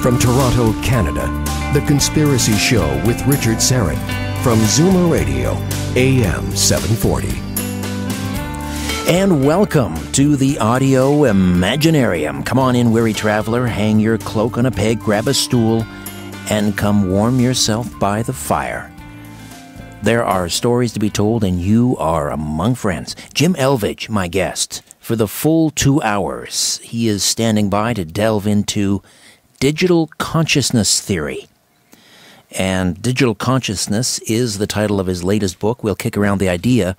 From Toronto, Canada, The Conspiracy Show with Richard Syrett from Zoomer Radio, AM 740. And welcome to the Audio Imaginarium. Come on in, weary traveler, hang your cloak on a peg, grab a stool, and come warm yourself by the fire. There are stories to be told, and you are among friends. Jim Elvidge, my guest, for the full 2 hours. He is standing by to delve into digital consciousness theory. And digital consciousness is the title of his latest book. We'll kick around the idea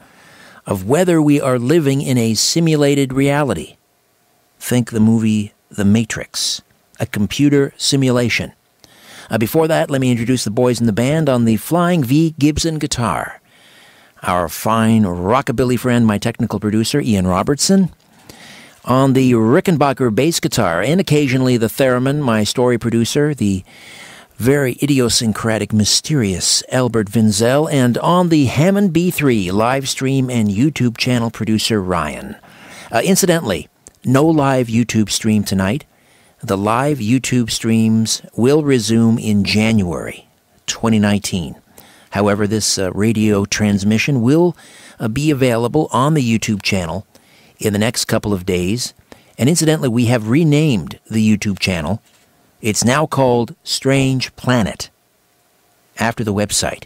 of whether we are living in a simulated reality. Think the movie The Matrix, a computer simulation. Before that, let me introduce the boys in the band on the Flying V Gibson guitar. Our fine rockabilly friend, my technical producer, Ian Robertson. On the Rickenbacker bass guitar, and occasionally the theremin, my story producer, the very idiosyncratic, mysterious Albert Vinzel, and on the Hammond B3 live stream and YouTube channel producer, Ryan. Incidentally, no live YouTube stream tonight. The live YouTube streams will resume in January 2019. However, this radio transmission will be available on the YouTube channel in the next couple of days. And incidentally, we have renamed the YouTube channel. It's now called Strange Planet, after the website.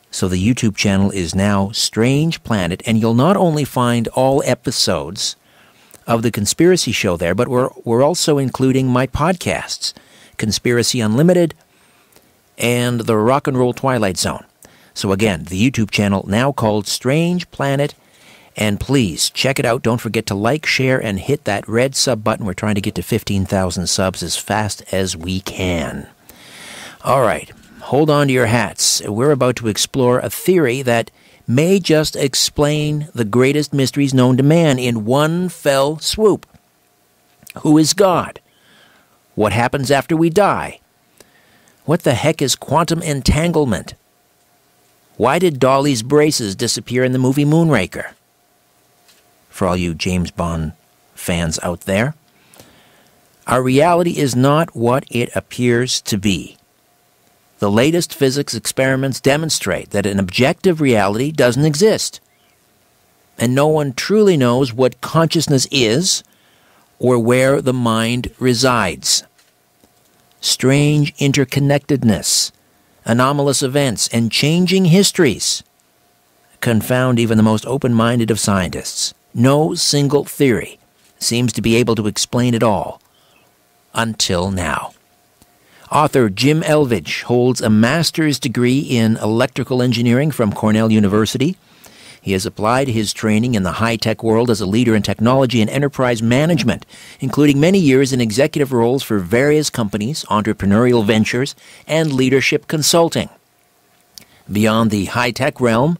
So the YouTube channel is now Strange Planet, and you'll not only find all episodes of The Conspiracy Show there, but we're also including my podcasts, Conspiracy Unlimited and The Rock and Roll Twilight Zone. So again, the YouTube channel now called Strange Planet. And please, check it out. Don't forget to like, share, and hit that red sub button. We're trying to get to 15,000 subs as fast as we can. All right, hold on to your hats. We're about to explore a theory that may just explain the greatest mysteries known to man in one fell swoop. Who is God? What happens after we die? What the heck is quantum entanglement? Why did Dolly's braces disappear in the movie Moonraker? For all you James Bond fans out there, our reality is not what it appears to be. The latest physics experiments demonstrate that an objective reality doesn't exist. And no one truly knows what consciousness is or where the mind resides. Strange interconnectedness, anomalous events, and changing histories confound even the most open-minded of scientists. No single theory seems to be able to explain it all, until now. Author Jim Elvidge holds a master's degree in electrical engineering from Cornell University. He has applied his training in the high-tech world as a leader in technology and enterprise management, including many years in executive roles for various companies, entrepreneurial ventures, and leadership consulting. Beyond the high-tech realm,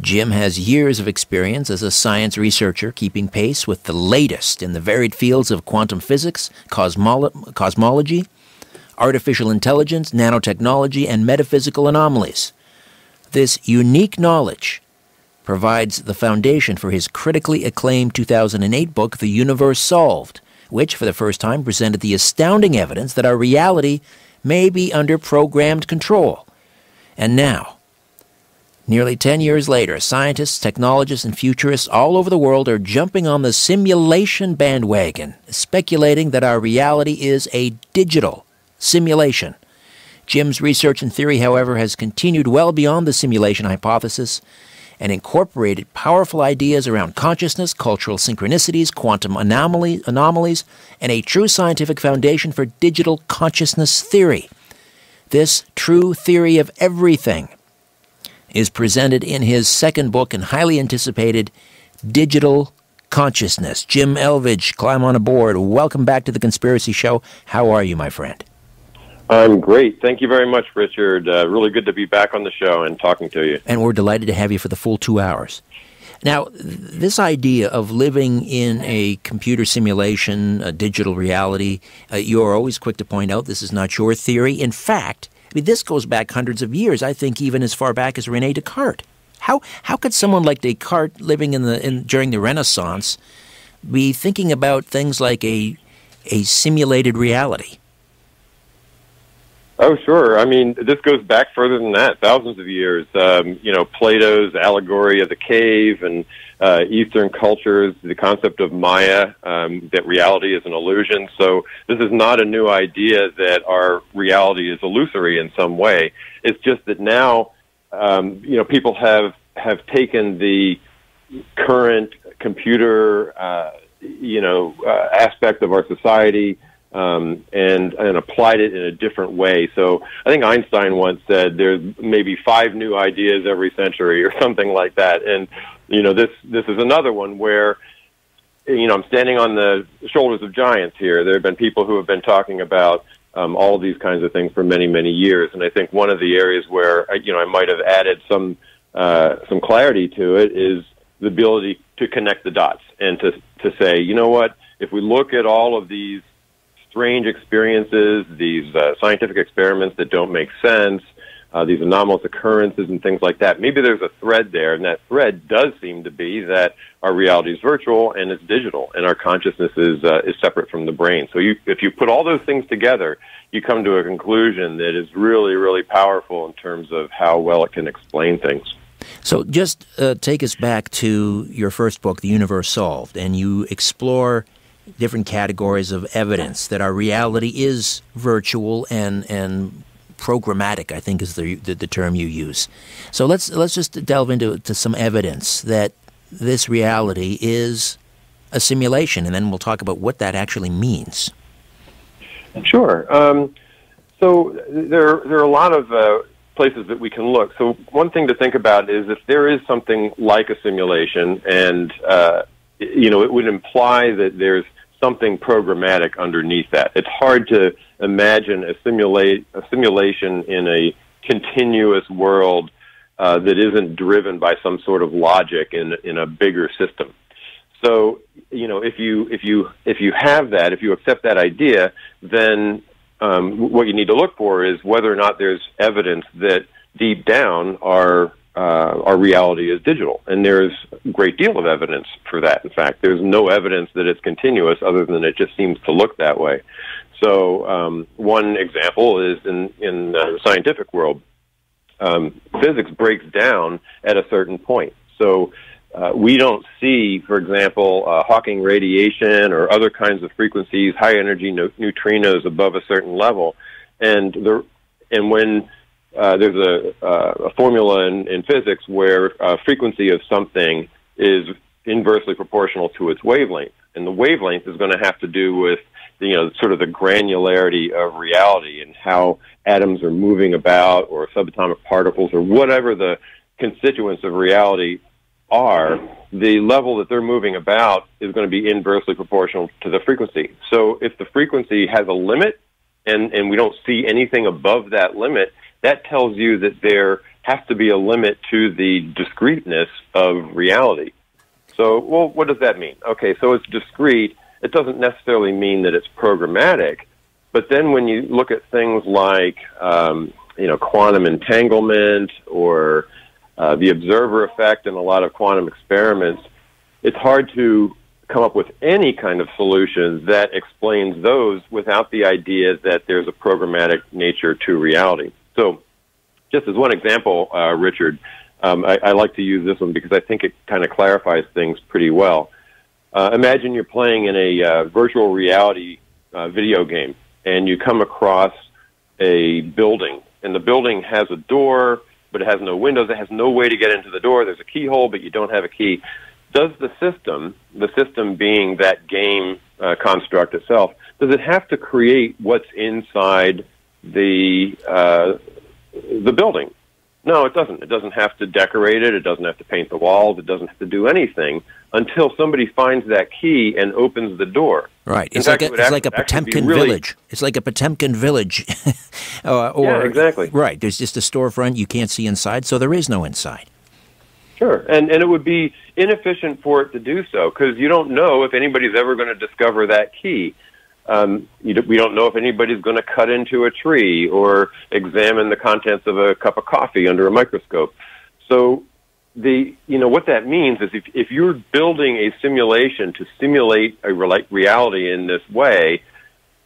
Jim has years of experience as a science researcher, keeping pace with the latest in the varied fields of quantum physics, cosmology, artificial intelligence, nanotechnology, and metaphysical anomalies. This unique knowledge provides the foundation for his critically acclaimed 2008 book, The Universe Solved, which for the first time presented the astounding evidence that our reality may be under programmed control. And now, nearly 10 years later, scientists, technologists, and futurists all over the world are jumping on the simulation bandwagon, speculating that our reality is a digital simulation. Jim's research and theory, however, has continued well beyond the simulation hypothesis and incorporated powerful ideas around consciousness, cultural synchronicities, quantum anomalies, and a true scientific foundation for digital consciousness theory. This true theory of everything is presented in his second book and highly anticipated Digital Consciousness. Jim Elvidge, climb on aboard. Welcome back to The Conspiracy Show. How are you, my friend? I'm great. Thank you very much, Richard. Really good to be back on the show and talking to you. And we're delighted to have you for the full 2 hours. Now, this idea of living in a computer simulation, a digital reality, you're always quick to point out this is not your theory. In fact, I mean, this goes back hundreds of years, I think even as far back as René Descartes. How could someone like Descartes living during the Renaissance be thinking about things like a simulated reality? Oh, sure. I mean, this goes back further than that, thousands of years. Plato's allegory of the cave and Eastern cultures, the concept of Maya, that reality is an illusion. So this is not a new idea that our reality is illusory in some way. It's just that now, people have taken the current computer, aspect of our society, and applied it in a different way. So I think Einstein once said there's maybe 5 new ideas every century or something like that. And, this is another one where, I'm standing on the shoulders of giants here. There have been people who have been talking about all of these kinds of things for many, many years. And I think one of the areas where, I might have added some clarity to it is the ability to connect the dots and to say, you know what, if we look at all of these strange experiences, these scientific experiments that don't make sense, these anomalous occurrences and things like that, maybe there's a thread there, and that thread does seem to be that our reality is virtual and it's digital, and our consciousness is separate from the brain. So if you put all those things together, you come to a conclusion that is really, really powerful in terms of how well it can explain things. So just take us back to your first book, The Universe Solved, and you explore different categories of evidence that our reality is virtual and programmatic, I think is the term you use. So let's just delve into some evidence that this reality is a simulation, and then we'll talk about what that actually means. Sure. So there are a lot of places that we can look. So one thing to think about is if there is something like a simulation, and it would imply that there's something programmatic underneath that. It's hard to imagine a simulation in a continuous world that isn't driven by some sort of logic in a bigger system. So, if you have that, if you accept that idea, then what you need to look for is whether or not there's evidence that deep down our reality is digital. And there's a great deal of evidence for that. In fact, there's no evidence that it's continuous other than it just seems to look that way. So one example is in the scientific world. Physics breaks down at a certain point. So we don't see, for example, Hawking radiation or other kinds of frequencies, high-energy neutrinos above a certain level. And when there's a formula in physics where frequency of something is inversely proportional to its wavelength. And the wavelength is going to have to do with, sort of the granularity of reality and how atoms are moving about, or subatomic particles, or whatever the constituents of reality are. The level that they're moving about is going to be inversely proportional to the frequency. So if the frequency has a limit and we don't see anything above that limit, that tells you that there has to be a limit to the discreteness of reality. So, well, what does that mean? Okay, so it's discrete. It doesn't necessarily mean that it's programmatic. But then when you look at things like, quantum entanglement or the observer effect in a lot of quantum experiments, it's hard to come up with any kind of solution that explains those without the idea that there's a programmatic nature to reality. So just as one example, Richard, I like to use this one because I think it kind of clarifies things pretty well. Imagine you're playing in a virtual reality video game, and you come across a building, and the building has a door, but it has no windows. It has no way to get into the door. There's a keyhole, but you don't have a key. Does the system being that game construct itself, does it have to create what's inside the building? No, it doesn't. It doesn't have to decorate it. It doesn't have to paint the walls. It doesn't have to do anything until somebody finds that key and opens the door. Right. It's like a Potemkin village. It's like a Potemkin village. Yeah, exactly. Right. There's just a storefront. You can't see inside, so there is no inside. Sure. And it would be inefficient for it to do so because you don't know if anybody's ever going to discover that key. We don't know if anybody's going to cut into a tree or examine the contents of a cup of coffee under a microscope. So what that means is if you're building a simulation to simulate a reality in this way,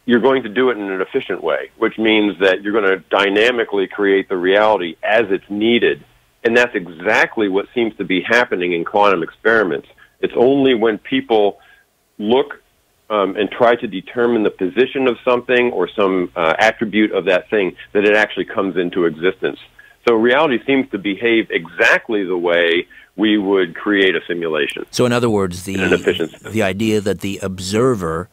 you're going to do it in an efficient way, which means that you're going to dynamically create the reality as it's needed. And that's exactly what seems to be happening in quantum experiments. It's only when people look and try to determine the position of something or some attribute of that thing that it actually comes into existence. So reality seems to behave exactly the way we would create a simulation. So in other words, the idea that the observer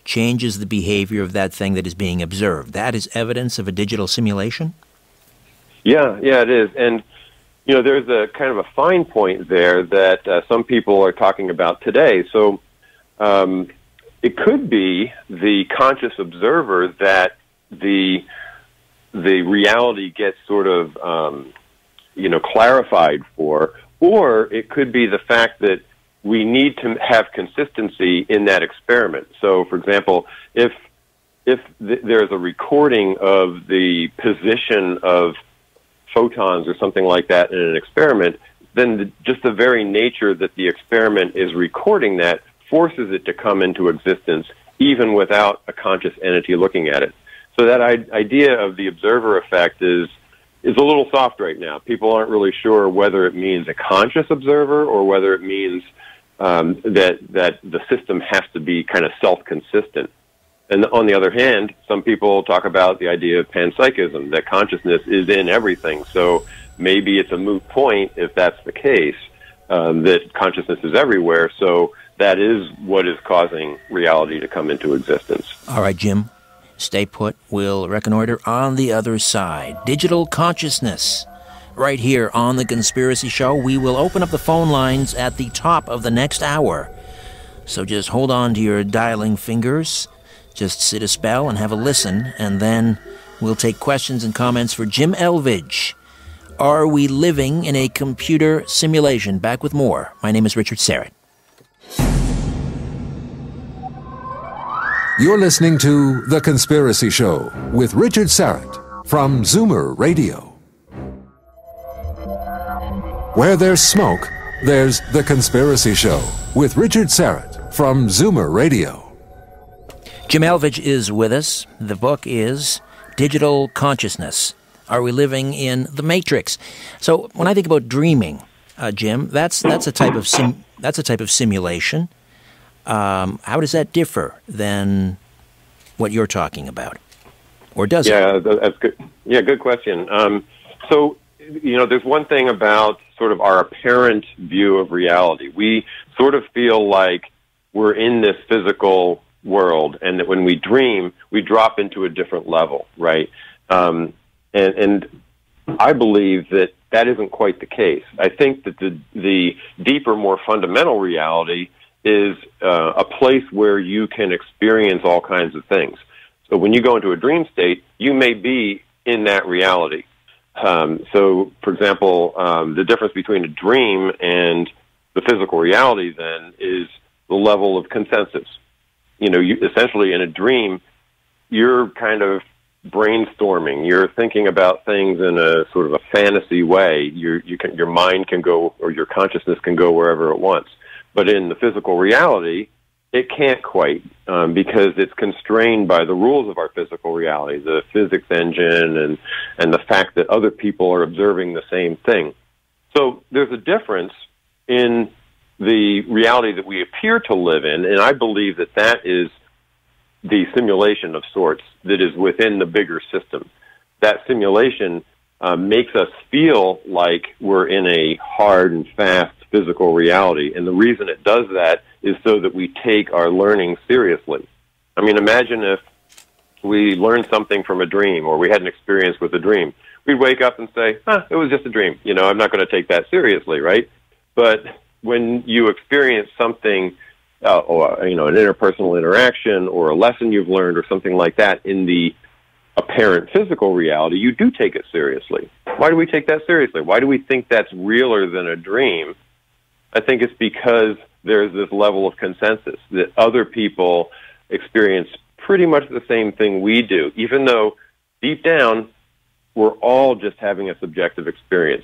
changes the behavior of that thing that is being observed, that is evidence of a digital simulation? Yeah, it is. And, there's a kind of a fine point there that some people are talking about today. So it could be the conscious observer that the reality gets sort of, clarified for, or it could be the fact that we need to have consistency in that experiment. So, for example, if there's a recording of the position of photons or something like that in an experiment, then just the very nature that the experiment is recording that forces it to come into existence even without a conscious entity looking at it. So that idea of the observer effect is a little soft right now. People aren't really sure whether it means a conscious observer or whether it means that the system has to be kind of self-consistent. And on the other hand, some people talk about the idea of panpsychism, that consciousness is in everything. So maybe it's a moot point if that's the case, that consciousness is everywhere. So that is what is causing reality to come into existence. All right, Jim, stay put. We'll reconnoiter on the other side. Digital consciousness. Right here on The Conspiracy Show, we will open up the phone lines at the top of the next hour. So just hold on to your dialing fingers, just sit a spell and have a listen, and then we'll take questions and comments for Jim Elvidge. Are we living in a computer simulation? Back with more. My name is Richard Serrett. You're listening to The Conspiracy Show with Richard Serrett from Zoomer Radio. Where there's smoke, there's The Conspiracy Show with Richard Serrett from Zoomer Radio. Jim Elvidge is with us. The book is Digital Consciousness. Are we living in the Matrix? So when I think about dreaming, Jim, that's a type of simulation. How does that differ than what you're talking about, or does it? Yeah, that's good. Yeah, good question. So there's one thing about sort of our apparent view of reality. We sort of feel like we're in this physical world, and that when we dream, we drop into a different level, right? And I believe that isn't quite the case. I think that the deeper, more fundamental reality is a place where you can experience all kinds of things. So when you go into a dream state, you may be in that reality. So, for example, the difference between a dream and the physical reality then is the level of consensus. Essentially in a dream, you're kind of brainstorming. You're thinking about things in a sort of a fantasy way. Your mind can go, or your consciousness can go wherever it wants. But in the physical reality, it can't quite, because it's constrained by the rules of our physical reality, the physics engine and the fact that other people are observing the same thing. So there's a difference in the reality that we appear to live in, and I believe that is the simulation of sorts that is within the bigger system. That simulation makes us feel like we're in a hard and fast physical reality, and the reason it does that is so that we take our learning seriously. I mean, imagine if we learned something from a dream, or we had an experience with a dream. We'd wake up and say, it was just a dream. I'm not going to take that seriously, right? But when you experience something, or an interpersonal interaction or a lesson you've learned or something like that in the apparent physical reality, you do take it seriously. Why do we take that seriously? Why do we think that's realer than a dream? I think it's because there's this level of consensus that other people experience pretty much the same thing we do, even though deep down we're all just having a subjective experience.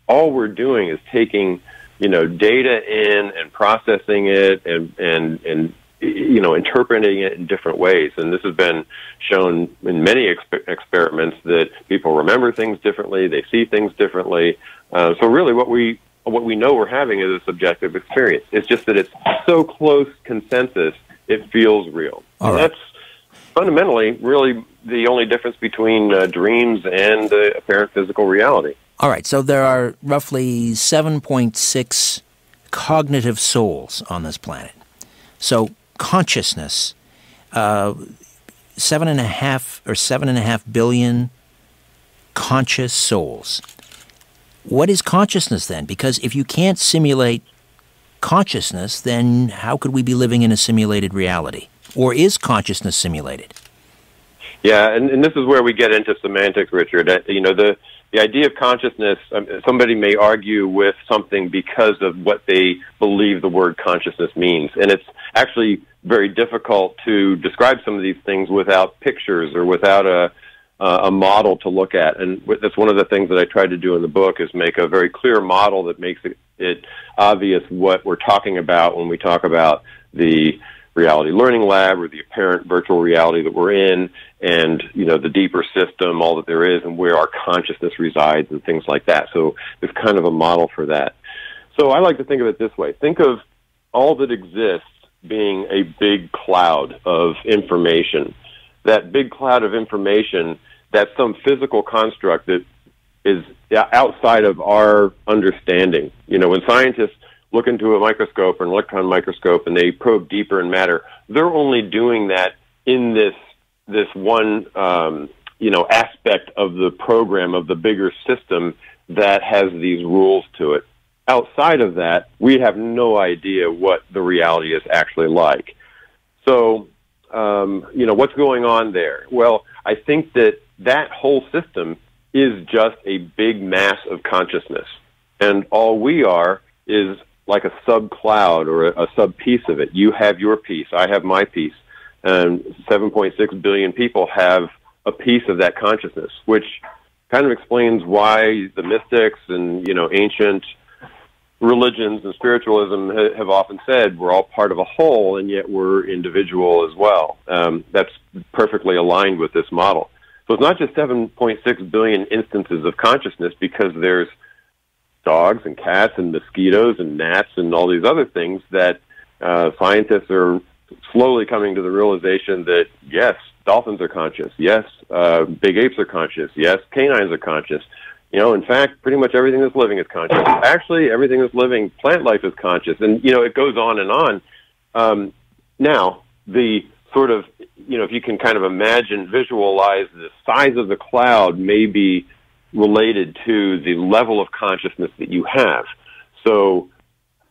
All we're doing is taking, data in and processing it and interpreting it in different ways. And this has been shown in many experiments that people remember things differently, they see things differently. So really what we know we're having is a subjective experience. It's just that it's so close consensus, it feels real. And that's fundamentally really the only difference between dreams and apparent physical reality. All right, so there are roughly 7.6 cognitive souls on this planet. So consciousness, 7.5 billion conscious souls. What is consciousness then? Because if you can't simulate consciousness, then how could we be living in a simulated reality? Or is consciousness simulated? Yeah, and this is where we get into semantics, Richard. The idea of consciousness, somebody may argue with something because of what they believe the word consciousness means. And it's actually very difficult to describe some of these things without pictures or without a model to look at. And that's one of the things that I tried to do in the book, is make a very clear model that makes it obvious what we're talking about when we talk about the reality learning lab or the apparent virtual reality that we're in, and the deeper system, all that there is, and where our consciousness resides and things like that. So there's kind of a model for that. So I like to think of it this way. Think of all that exists being a big cloud of information. That big cloud of information, that's some physical construct that is outside of our understanding. When scientists look into a microscope or an electron microscope and they probe deeper in matter, they're only doing that in this one aspect of the program of the bigger system that has these rules to it. Outside of that, we have no idea what the reality is actually like. So, what's going on there? Well, I think that whole system is just a big mass of consciousness. And all we are is like a sub-cloud or a sub-piece of it. You have your piece. I have my piece. And 7.6 billion people have a piece of that consciousness, which kind of explains why the mystics and, ancient religions and spiritualism have often said we're all part of a whole, and yet we're individual as well. That's perfectly aligned with this model. So it's not just 7.6 billion instances of consciousness, because there's dogs and cats and mosquitoes and gnats and all these other things that scientists are slowly coming to the realization that, yes, dolphins are conscious. Yes, big apes are conscious. Yes, canines are conscious. In fact, pretty much everything that's living is conscious. Actually, everything that's living, plant life, is conscious. And, it goes on and on. Now, the sort of, if you can kind of visualize the size of the cloud may be related to the level of consciousness that you have. So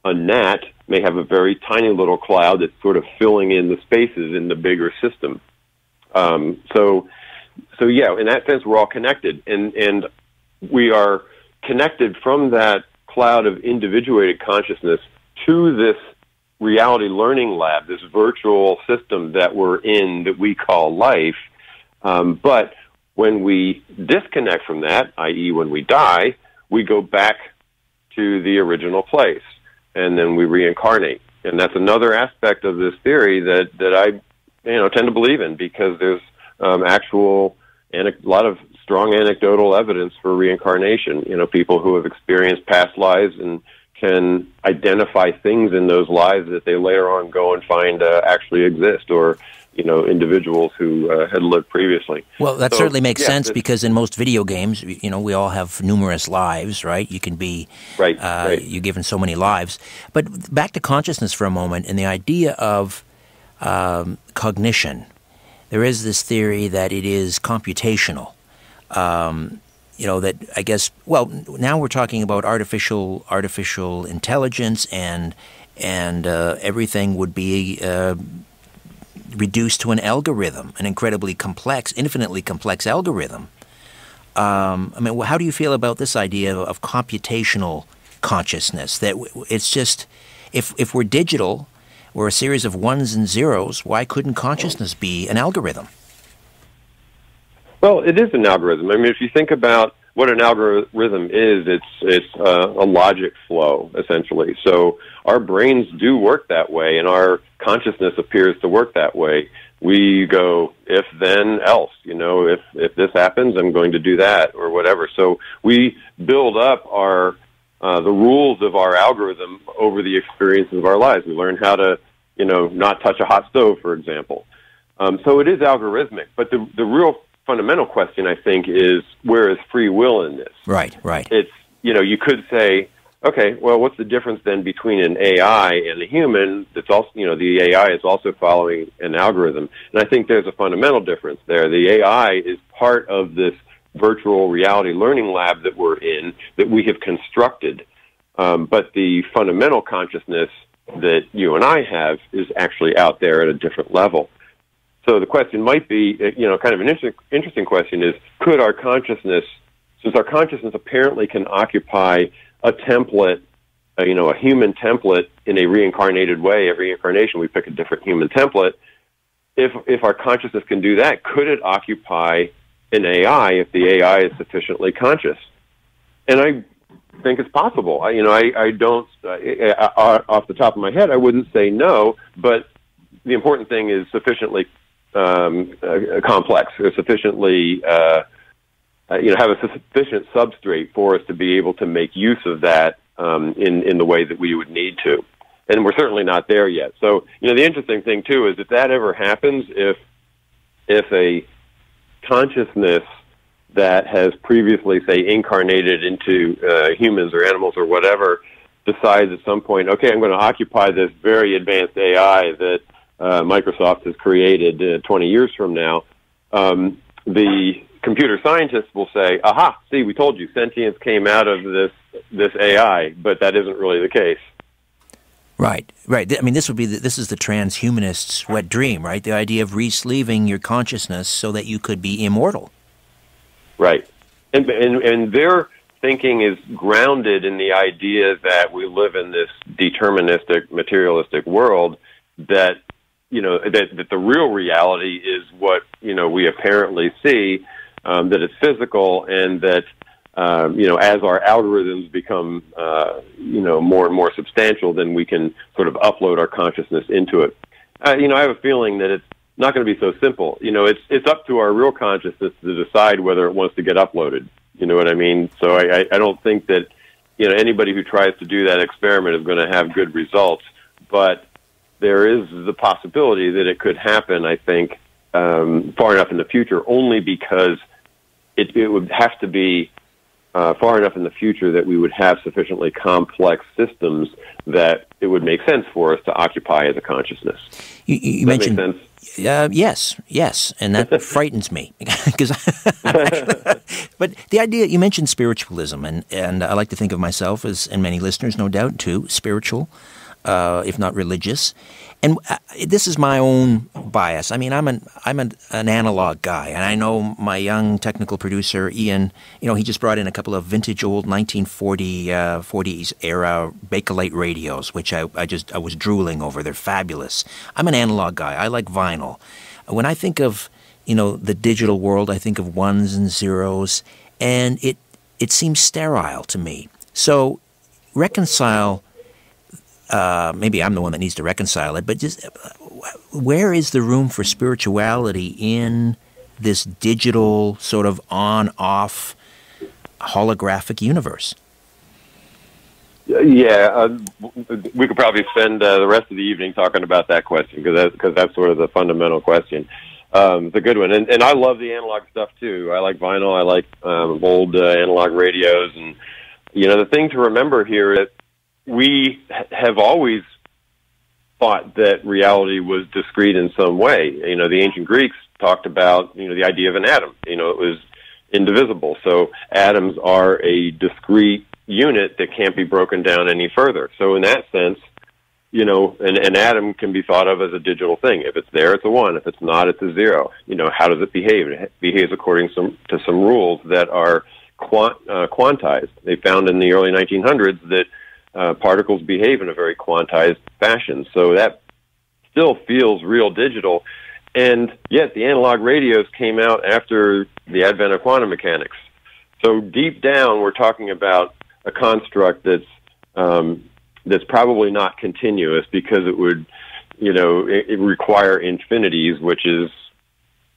a gnat may have a very tiny little cloud that's sort of filling in the spaces in the bigger system. So yeah, in that sense, we're all connected, and we are connected from that cloud of individuated consciousness to this reality learning lab, this virtual system that we're in that we call life. But when we disconnect from that, i.e. when we die, we go back to the original place, and then we reincarnate. And that's another aspect of this theory that I tend to believe in, because there's actual and a lot of strong anecdotal evidence for reincarnation. People who have experienced past lives and can identify things in those lives that they later on go and find actually exist, or individuals who had lived previously. Well, that certainly makes sense, because in most video games, we all have numerous lives, right? You can be, right. You're given so many lives. But back to consciousness for a moment, and the idea of cognition. There is this theory that it is computational. That I guess, now we're talking about artificial intelligence, and everything would be reduced to an algorithm, an incredibly complex, infinitely complex algorithm. How do you feel about this idea of computational consciousness? That it's just, if we're digital, we're a series of ones and zeros, why couldn't consciousness be an algorithm? Well, it is an algorithm. If you think about what an algorithm is, it's a logic flow, essentially. So our brains do work that way, and our consciousness appears to work that way. We go, if, then, else. If this happens, I'm going to do that, or whatever. So we build up the rules of our algorithm over the experiences of our lives. We learn how to, not touch a hot stove, for example. So it is algorithmic, but the real fundamental question, I think, is where is free will in this? Right. It's, you could say, okay, well, what's the difference then between an AI and a human that's also, the AI is also following an algorithm. And I think there's a fundamental difference there. The AI is part of this virtual reality learning lab that we're in, that we have constructed. But the fundamental consciousness that you and I have is actually out there at a different level. So the question might be, kind of an interesting question is, could our consciousness, since our consciousness apparently can occupy a template, a human template in a reincarnated way, every incarnation we pick a different human template, if our consciousness can do that, could it occupy an AI if the AI is sufficiently conscious? And I think it's possible. I don't, off the top of my head, I wouldn't say no, but the important thing is sufficiently complex, or sufficiently, have a sufficient substrate for us to be able to make use of that in the way that we would need to. And we're certainly not there yet. So, the interesting thing, too, is if that ever happens, if a consciousness that has previously, say, incarnated into humans or animals or whatever, decides at some point, okay, I'm going to occupy this very advanced AI that Microsoft has created 20 years from now, the computer scientists will say, aha, see, we told you, sentience came out of this AI, but that isn't really the case. Right. I mean, this is the transhumanist's wet dream, right? The idea of re-sleeving your consciousness so that you could be immortal. Right. And their thinking is grounded in the idea that we live in this deterministic, materialistic world, that that the real reality is what, we apparently see, that it's physical, and that, as our algorithms become, more and more substantial, then we can sort of upload our consciousness into it. I have a feeling that it's not going to be so simple. It's up to our real consciousness to decide whether it wants to get uploaded. You know what I mean? So I don't think that, anybody who tries to do that experiment is going to have good results, but there is the possibility that it could happen, I think, far enough in the future, only because it would have to be far enough in the future that we would have sufficiently complex systems that it would make sense for us to occupy as a consciousness. You mentioned, make sense? Yes, and that frightens me. But the idea, you mentioned spiritualism, and I like to think of myself as, and many listeners, no doubt, too, spiritual, if not religious. And this is my own bias. I mean, I'm an analog guy, and I know my young technical producer, Ian, he just brought in a couple of vintage old 1940s era Bakelite radios, which I was drooling over. They're fabulous. I'm an analog guy. I like vinyl. When I think of, the digital world, I think of ones and zeros, and it seems sterile to me. So reconcile. Maybe I'm the one that needs to reconcile it, but just where is the room for spirituality in this digital sort of on-off holographic universe? Yeah, we could probably spend the rest of the evening talking about that question, because that's sort of the fundamental question. It's a good one, and I love the analog stuff too. I like vinyl. I like old analog radios, and the thing to remember here is we have always thought that reality was discrete in some way. The ancient Greeks talked about, the idea of an atom. It was indivisible. So atoms are a discrete unit that can't be broken down any further. So in that sense, an atom can be thought of as a digital thing. If it's there, it's a 1. If it's not, it's a 0. How does it behave? It behaves according to some rules that are quantized. They found in the early 1900s that particles behave in a very quantized fashion. So that still feels real digital. And yet the analog radios came out after the advent of quantum mechanics. So deep down, we're talking about a construct that's probably not continuous, because it would, it require infinities, which is,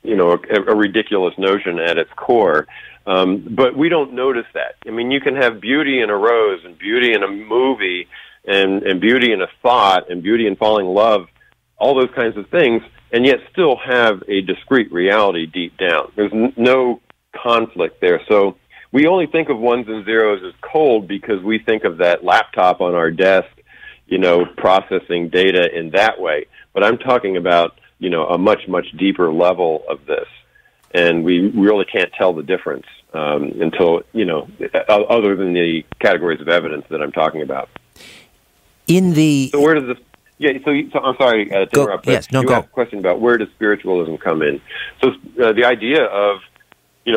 a ridiculous notion at its core. But we don't notice that. I mean, you can have beauty in a rose and beauty in a movie and beauty in a thought and beauty in falling in love, all those kinds of things, and yet still have a discrete reality deep down. There's no conflict there. So we only think of ones and zeros as cold because we think of that laptop on our desk, processing data in that way. But I'm talking about, a much, much deeper level of this. And we really can't tell the difference until, other than the categories of evidence that I'm talking about. So where does this... Yeah, so I'm sorry to interrupt, but you asked a question about where does spiritualism come in. So the idea of,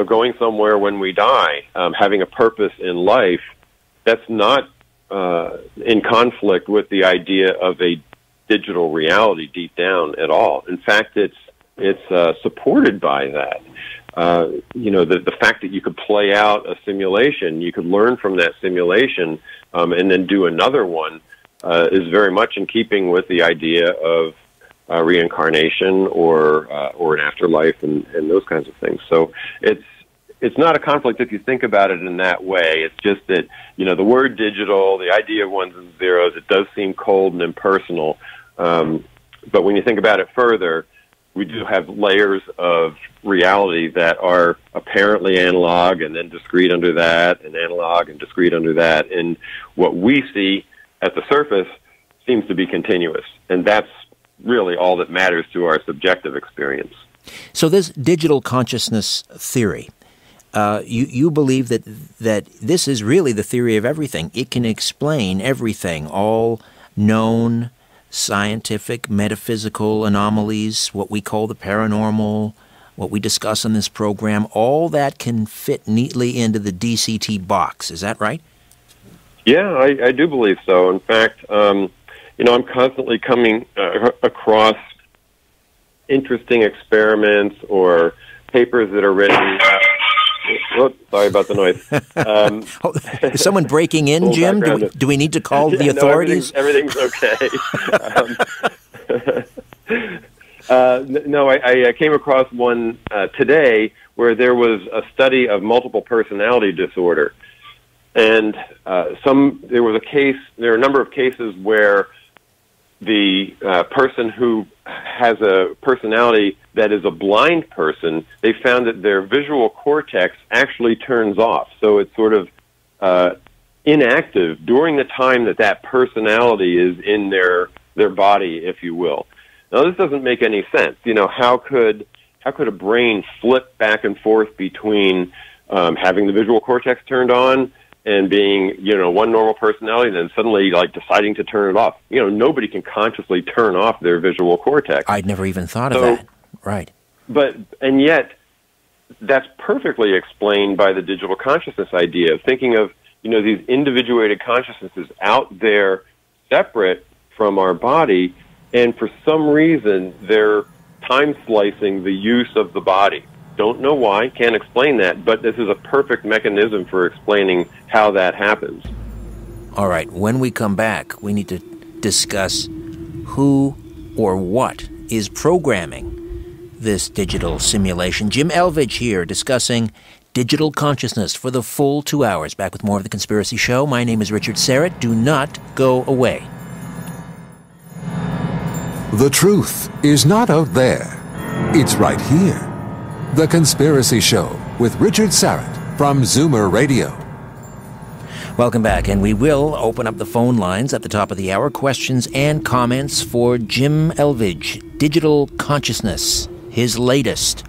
going somewhere when we die, having a purpose in life, that's not in conflict with the idea of a digital reality deep down at all. In fact, it's supported by that. The fact that you could play out a simulation, you could learn from that simulation, and then do another one, is very much in keeping with the idea of reincarnation or an afterlife and those kinds of things. So it's not a conflict if you think about it in that way. It's just that, the word digital, the idea of ones and zeros, it does seem cold and impersonal. But when you think about it further, we do have layers of reality that are apparently analog and then discrete under that, and analog and discrete under that. And what we see at the surface seems to be continuous. And that's really all that matters to our subjective experience. So this digital consciousness theory, you believe that this is really the theory of everything. It can explain everything, all known scientific, metaphysical anomalies, what we call the paranormal, what we discuss on this program, all that can fit neatly into the DCT box. Is that right? Yeah, I do believe so. In fact, I'm constantly coming across interesting experiments or papers that are written. Sorry about the noise. Is someone breaking in, Jim? Do we need to call the authorities? No, everything's okay. I came across one today where there was a study of multiple personality disorder. And there are a number of cases where the person who has a personality that is a blind person, they found that their visual cortex actually turns off. So it's sort of inactive during the time that personality is in their body, if you will. Now, this doesn't make any sense. How could a brain flip back and forth between having the visual cortex turned on and being, one normal personality, and then suddenly, deciding to turn it off? Nobody can consciously turn off their visual cortex. I'd never even thought of that. Right. And yet, that's perfectly explained by the digital consciousness idea of thinking of, these individuated consciousnesses out there separate from our body, and for some reason, they're time-slicing the use of the body. Don't know why, can't explain that, but this is a perfect mechanism for explaining how that happens. All right, when we come back, we need to discuss who or what is programming this digital simulation. Jim Elvidge here discussing digital consciousness for the full 2 hours. Back with more of The Conspiracy Show. My name is Richard Serrett. Do not go away. The truth is not out there. It's right here. The Conspiracy Show with Richard Serrett from Zoomer Radio. Welcome back, and we will open up the phone lines at the top of the hour. Questions and comments for Jim Elvidge, Digital Consciousness, his latest.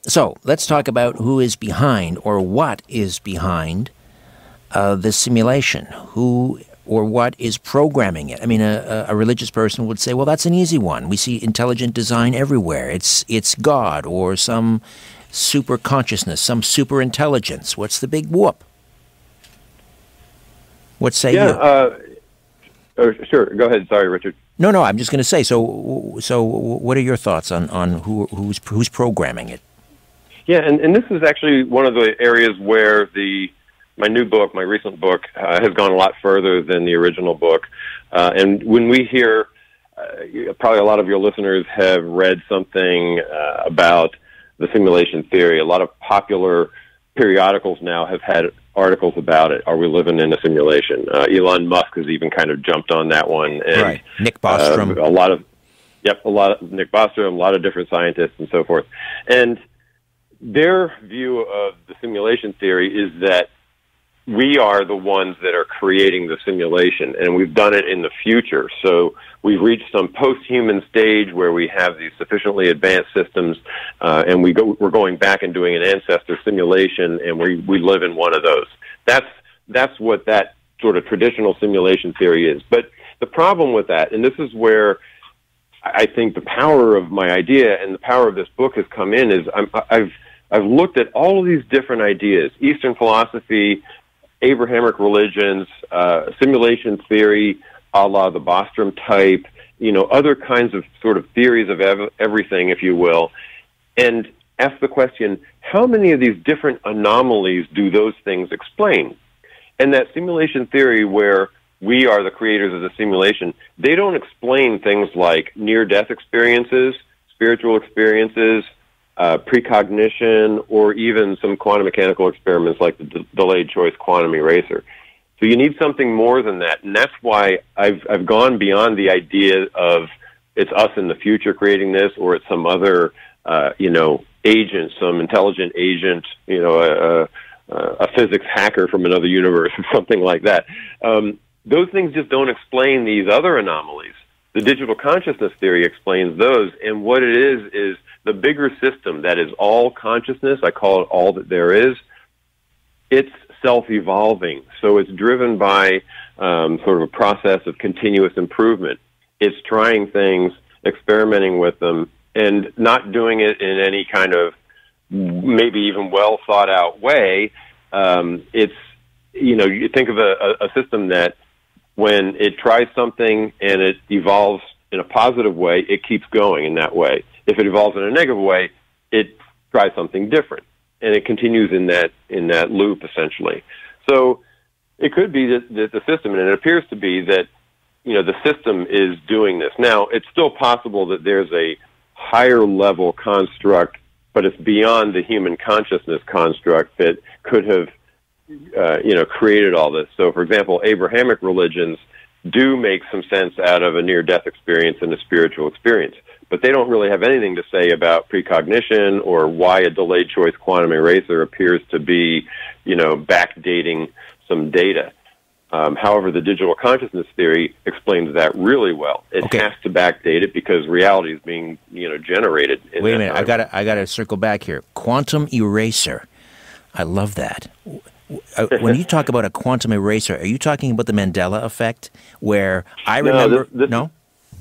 So let's talk about who is behind, or what is behind this simulation. Who or what is programming it? I mean, a religious person would say, well, that's an easy one. We see intelligent design everywhere. It's God or some super consciousness, some super intelligence. What's the big whoop? What say you? Sure. Go ahead. Sorry, Richard. No. I'm just going to say. So, what are your thoughts on who's programming it? Yeah, and this is actually one of the areas where my recent book, has gone a lot further than the original book. And when we hear, probably a lot of your listeners have read something about the simulation theory. A lot of popular periodicals now have had articles about it. Are we living in a simulation? Elon Musk has even kind of jumped on that one. And, right. Nick Bostrom. a lot of Nick Bostrom, a lot of different scientists and so forth. And their view of the simulation theory is that we are the ones that are creating the simulation, and we've done it in the future. So we've reached some post-human stage where we have these sufficiently advanced systems, and we're going back and doing an ancestor simulation, and we live in one of those. That's what that sort of traditional simulation theory is. But the problem with that, and this is where I think the power of my idea and the power of this book has come in, is I've looked at all of these different ideas: Eastern philosophy, Abrahamic religions, simulation theory, a la the Bostrom type, other kinds of sort of theories of everything, if you will, and ask the question, how many of these different anomalies do those things explain? And that simulation theory, where we are the creators of the simulation, they don't explain things like near-death experiences, spiritual experiences, precognition, or even some quantum mechanical experiments like the delayed choice quantum eraser. So you need something more than that, and that's why I've gone beyond the idea of it's us in the future creating this, or it's some other agent, some intelligent agent, a physics hacker from another universe or something like that. Those things just don't explain these other anomalies. The digital consciousness theory explains those, and what it is the bigger system that is all consciousness. I call it all that there is. It's self-evolving, so it's driven by sort of a process of continuous improvement. It's trying things, experimenting with them, and not doing it in any kind of maybe even well thought out way. You think of a system that when it tries something and it evolves in a positive way, it keeps going in that way. If it evolves in a negative way, it tries something different, and it continues in that loop, essentially. So it could be that the system, and it appears to be that, the system is doing this. Now, it's still possible that there's a higher level construct, but it's beyond the human consciousness construct that could have, created all this. So, for example, Abrahamic religions do make some sense out of a near-death experience and a spiritual experience, but they don't really have anything to say about precognition or why a delayed choice quantum eraser appears to be, backdating some data. However, the digital consciousness theory explains that really well. It has to backdate it because reality is being, generated. Wait a minute, I gotta circle back here. Quantum eraser, I love that. When you talk about a quantum eraser, are you talking about the Mandela effect, where I remember? No.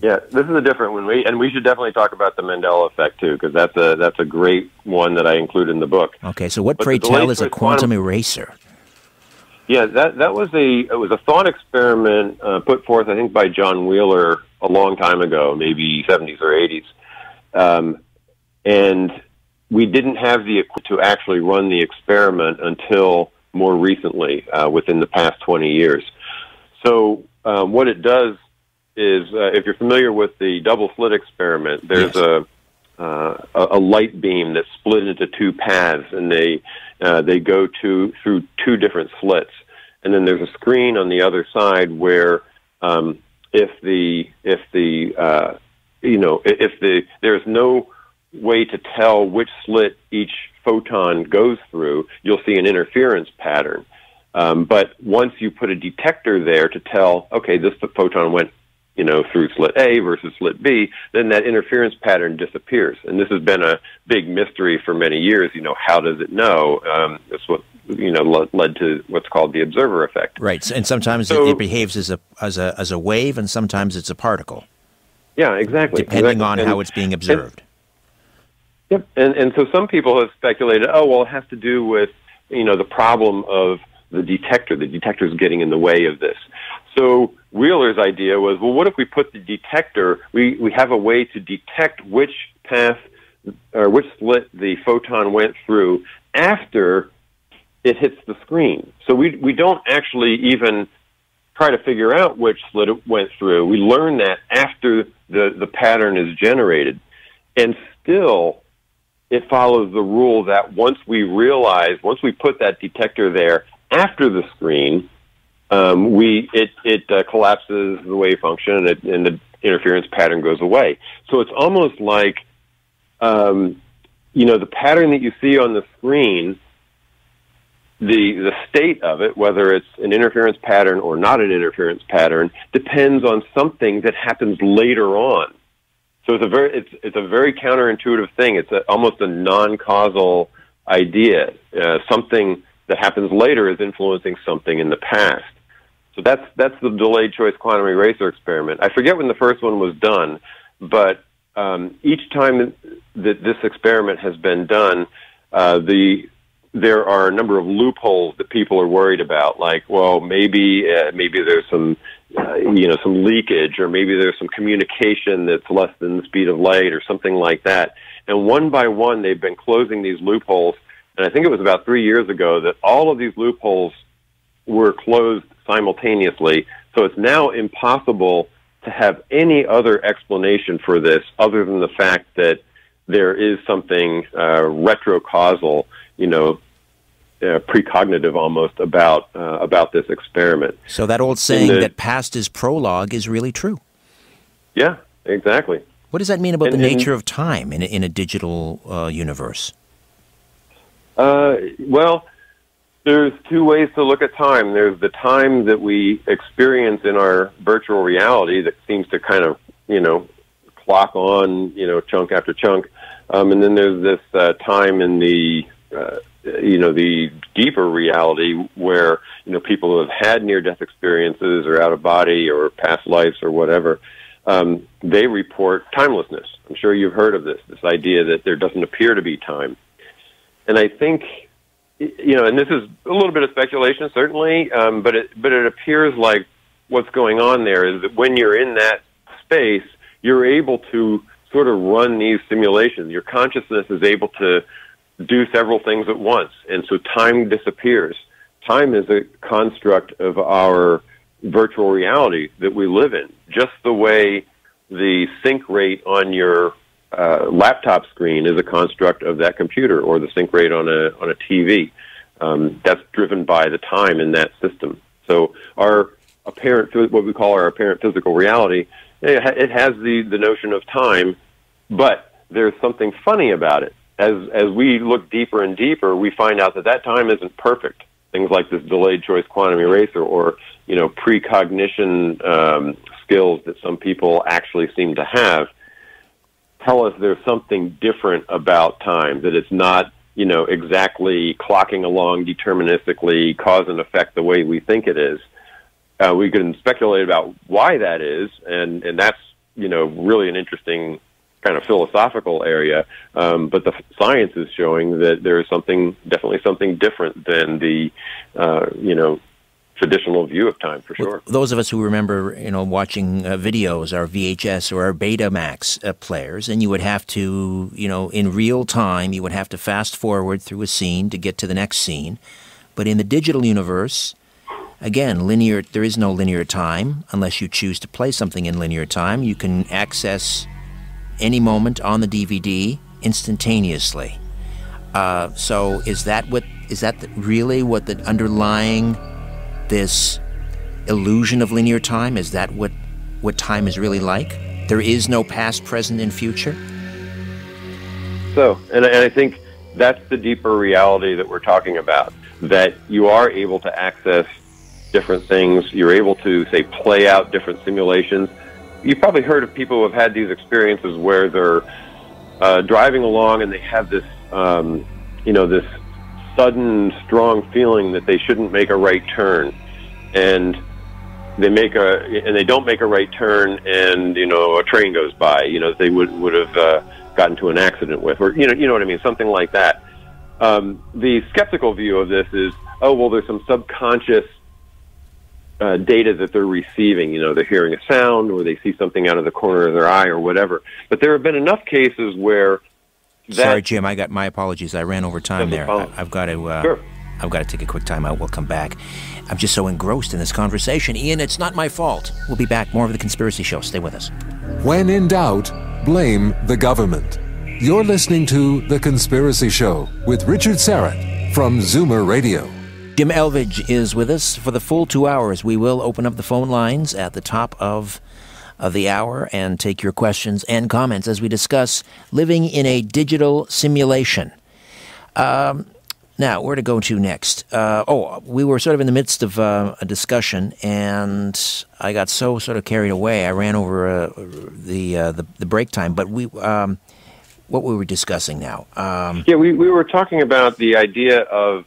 Yeah, this is a different one. We should definitely talk about the Mandela effect too, because that's a great one that I include in the book. Okay, so what, pray tell, is a quantum eraser? Yeah, that was a thought experiment put forth, I think, by John Wheeler a long time ago, maybe 70s or 80s, and we didn't have the equipment to actually run the experiment until more recently, within the past 20 years. So what it does is, if you're familiar with the double slit experiment, there's a light beam that's split into two paths, and they go through two different slits, and then there's a screen on the other side where there's no way to tell which slit each photon goes through, you'll see an interference pattern. But once you put a detector there to tell, okay, this photon went, through slit A versus slit B, then that interference pattern disappears. And this has been a big mystery for many years. How does it know? That's what led to what's called the observer effect. Right, and sometimes it behaves as a wave, and sometimes it's a particle. Yeah, exactly. Depending on how it's being observed. Yep, and so some people have speculated, it has to do with, the problem of the detector. The detector's getting in the way of this. So Wheeler's idea was, well, what if we put the detector, we have a way to detect which path or which slit the photon went through after it hits the screen. So we don't actually even try to figure out which slit it went through. We learn that after the pattern is generated. And still, it follows the rule that once we put that detector there after the screen, it collapses the wave function and the interference pattern goes away. So it's almost like, the pattern that you see on the screen, the state of it, whether it's an interference pattern or not an interference pattern, depends on something that happens later on. So it's a very counterintuitive thing. It's almost a non-causal idea. Something that happens later is influencing something in the past. So that's the delayed choice quantum eraser experiment. I forget when the first one was done, but each time that this experiment has been done, there are a number of loopholes that people are worried about, like, well, maybe there's some leakage, or maybe there's some communication that's less than the speed of light, or something like that. And one by one, they've been closing these loopholes. And I think it was about 3 years ago that all of these loopholes were closed simultaneously. So it's now impossible to have any other explanation for this other than the fact that there is something retrocausal, precognitive almost about this experiment. So that old saying that past is prologue is really true. Yeah, exactly. What does that mean about the nature of time in a digital universe? Well, there's two ways to look at time. There's the time that we experience in our virtual reality that seems to kind of, clock on, chunk after chunk. And then there's this time in the deeper reality where, people who have had near-death experiences or out-of-body or past lives or whatever, they report timelessness. I'm sure you've heard of this idea that there doesn't appear to be time. And I think, and this is a little bit of speculation, certainly, but it appears like what's going on there is that when you're in that space, you're able to sort of run these simulations. Your consciousness is able to do several things at once, and so time disappears. Time is a construct of our virtual reality that we live in, just the way the sync rate on your laptop screen is a construct of that computer, or the sync rate on a TV. That's driven by the time in that system. So our apparent, what we call our apparent physical reality, it has the notion of time, but there's something funny about it. As we look deeper and deeper, we find out that time isn't perfect. Things like this delayed choice quantum eraser, or precognition skills that some people actually seem to have, tell us there's something different about time, that it's not, exactly clocking along deterministically, cause and effect the way we think it is. We can speculate about why that is, and that's, really an interesting kind of philosophical area. But the science is showing that there is definitely something different than the, traditional view of time, for sure. Those of us who remember, watching videos, our VHS or our Betamax players, and you would have to, in real time, you would have to fast forward through a scene to get to the next scene. But in the digital universe, again, there is no linear time unless you choose to play something in linear time. You can access any moment on the DVD instantaneously. So is that really what the underlying this illusion of linear time? Is that what time is really like? There is no past, present, and future? So, and I think that's the deeper reality that we're talking about, that you are able to access different things. You're able to, say, play out different simulations. You've probably heard of people who have had these experiences where they're driving along and they have this, this sudden, strong feeling that they shouldn't make a right turn, and they don't make a right turn, and a train goes by, they would have gotten to an accident with, or you know what I mean, something like that. The skeptical view of this is, oh well, there's some subconscious data that they're receiving. They're hearing a sound, or they see something out of the corner of their eye, or whatever. But there have been enough cases where Sorry, Jim. My apologies. I ran over time there. Problem. I've got to. Sure. I've got to take a quick time out. We'll come back. I'm just so engrossed in this conversation. Ian, it's not my fault. We'll be back. More of The Conspiracy Show. Stay with us. When in doubt, blame the government. You're listening to The Conspiracy Show with Richard Syrett from Zoomer Radio. Jim Elvidge is with us for the full 2 hours. We will open up the phone lines at the top of the hour and take your questions and comments as we discuss living in a digital simulation. Now, where to go to next? We were sort of in the midst of a discussion, and I got so sort of carried away. I ran over the break time. But what we were discussing now? We were talking about the idea of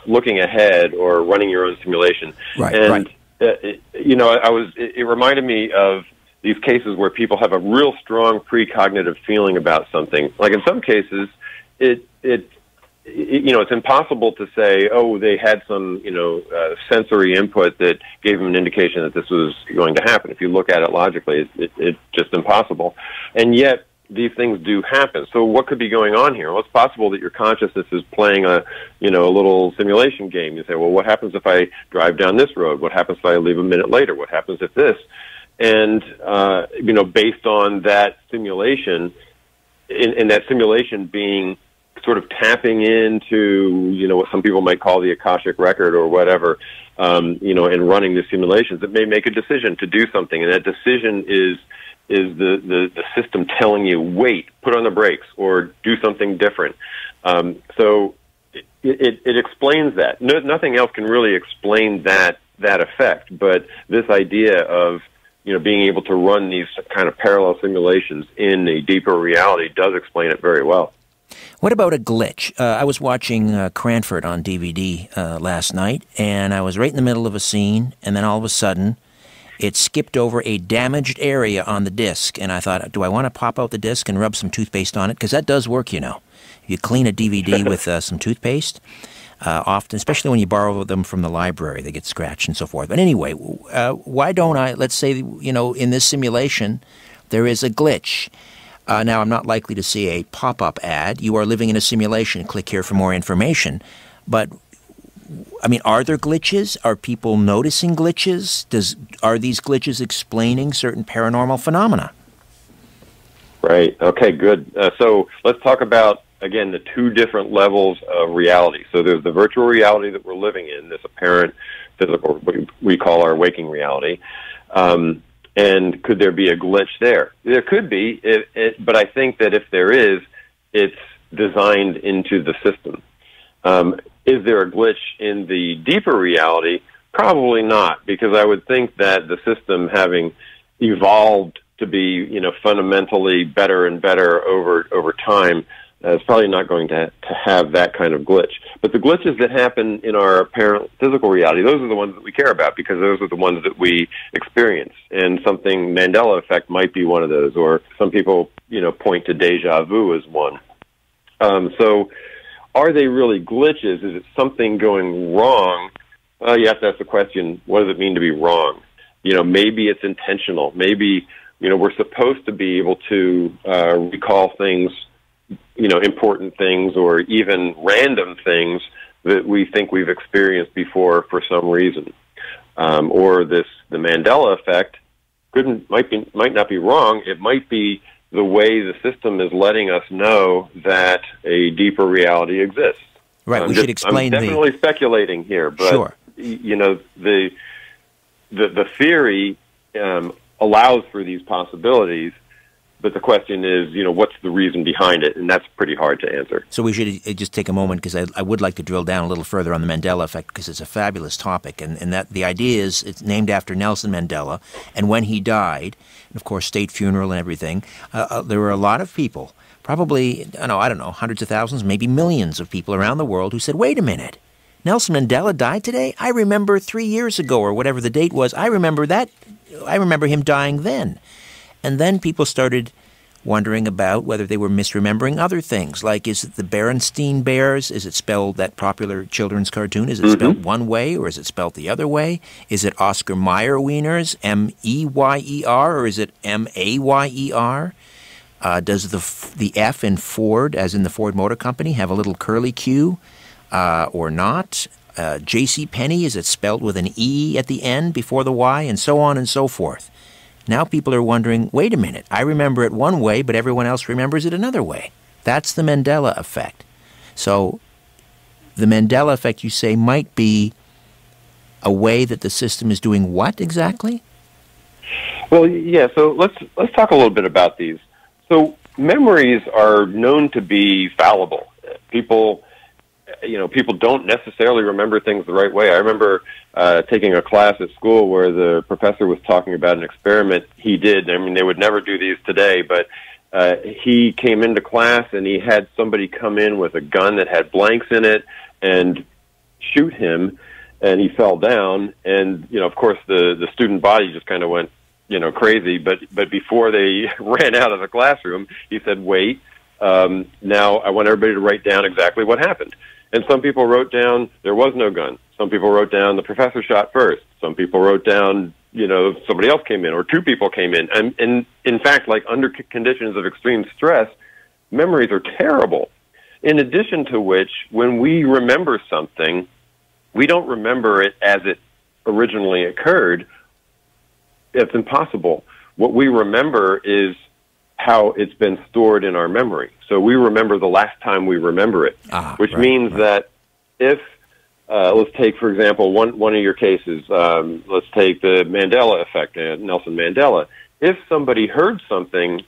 looking ahead or running your own simulation. Right. And it reminded me of these cases where people have a real strong precognitive feeling about something. Like in some cases, it's impossible to say, they had some, sensory input that gave them an indication that this was going to happen. If you look at it logically, it's just impossible. And yet, these things do happen. So what could be going on here? Well, it's possible that your consciousness is playing a little simulation game. You say, well, what happens if I drive down this road? What happens if I leave a minute later? What happens if this? And, based on that simulation, in that simulation being sort of tapping into, what some people might call the Akashic record or whatever, and running the simulations, it may make a decision to do something. And that decision is the system telling you, wait, put on the brakes, or do something different. So it explains that. Nothing else can really explain that effect, but this idea of being able to run these kind of parallel simulations in a deeper reality does explain it very well. What about a glitch? I was watching Cranford on DVD last night, and I was right in the middle of a scene, and then all of a sudden, it skipped over a damaged area on the disc, and I thought, do I want to pop out the disc and rub some toothpaste on it? Because that does work, If you clean a DVD with some toothpaste, often, especially when you borrow them from the library, they get scratched and so forth. But anyway, why don't I, let's say, in this simulation, there is a glitch. Now, I'm not likely to see a pop-up ad. You are living in a simulation. Click here for more information. But are there glitches? Are people noticing glitches? Are these glitches explaining certain paranormal phenomena? Right. Okay, good. So let's talk about, again, the two different levels of reality. So there's the virtual reality that we're living in, this apparent physical, what we call our waking reality. And could there be a glitch there? There could be, but I think that if there is, it's designed into the system. Is there a glitch in the deeper reality? Probably not, because I would think that the system, having evolved to be, fundamentally better and better over time, is probably not going to have that kind of glitch. But the glitches that happen in our apparent physical reality, those are the ones that we care about, because those are the ones that we experience. And something, Mandela effect might be one of those, or some people, point to deja vu as one. So are they really glitches? Is it something going wrong? You have to ask the question, what does it mean to be wrong? Maybe it's intentional. Maybe, we're supposed to be able to recall things, important things, or even random things that we think we've experienced before for some reason. Or the Mandela effect might not be wrong. It might be the way the system is letting us know that a deeper reality exists. Right. We should explain. I'm definitely speculating here, but sure. The theory allows for these possibilities. But the question is, what's the reason behind it? And that's pretty hard to answer. So we should just take a moment, because I would like to drill down a little further on the Mandela effect, because it's a fabulous topic. And that the idea is it's named after Nelson Mandela. And when he died, and of course, state funeral and everything, there were a lot of people, probably, I don't know, hundreds of thousands, maybe millions of people around the world who said, wait a minute, Nelson Mandela died today? I remember 3 years ago, or whatever the date was. I remember that. I remember him dying then. And then people started wondering about whether they were misremembering other things, like, is it the Berenstein Bears? Is it spelled, that popular children's cartoon? Is it spelled one way, or is it spelled the other way? Is it Oscar Mayer Wieners, M-E-Y-E-R, or is it M-A-Y-E-R? Does the F in Ford, as in the Ford Motor Company, have a little curly Q or not? J.C. Penney, is it spelled with an E at the end before the Y, and so on and so forth? Now people are wondering, wait a minute, I remember it one way, but everyone else remembers it another way. That's the Mandela effect. So the Mandela effect, you say, might be a way that the system is doing what exactly? Well, yeah, so let's talk a little bit about these. So memories are known to be fallible. People don't necessarily remember things the right way. I remember taking a class at school where the professor was talking about an experiment he did. I mean, they would never do these today, but he came into class and he had somebody come in with a gun that had blanks in it and shoot him, and he fell down. And, of course, the student body just kind of went, crazy. But before they ran out of the classroom, he said, wait, now I want everybody to write down exactly what happened. And some people wrote down there was no gun. Some people wrote down the professor shot first. Some people wrote down, somebody else came in or two people came in. And in fact, like under conditions of extreme stress, memories are terrible. In addition to which, when we remember something, we don't remember it as it originally occurred. It's impossible. What we remember is how it's been stored in our memory. So we remember the last time we remember it, which means that if, let's take, for example, one of your cases, let's take the Mandela effect, Nelson Mandela. If somebody heard something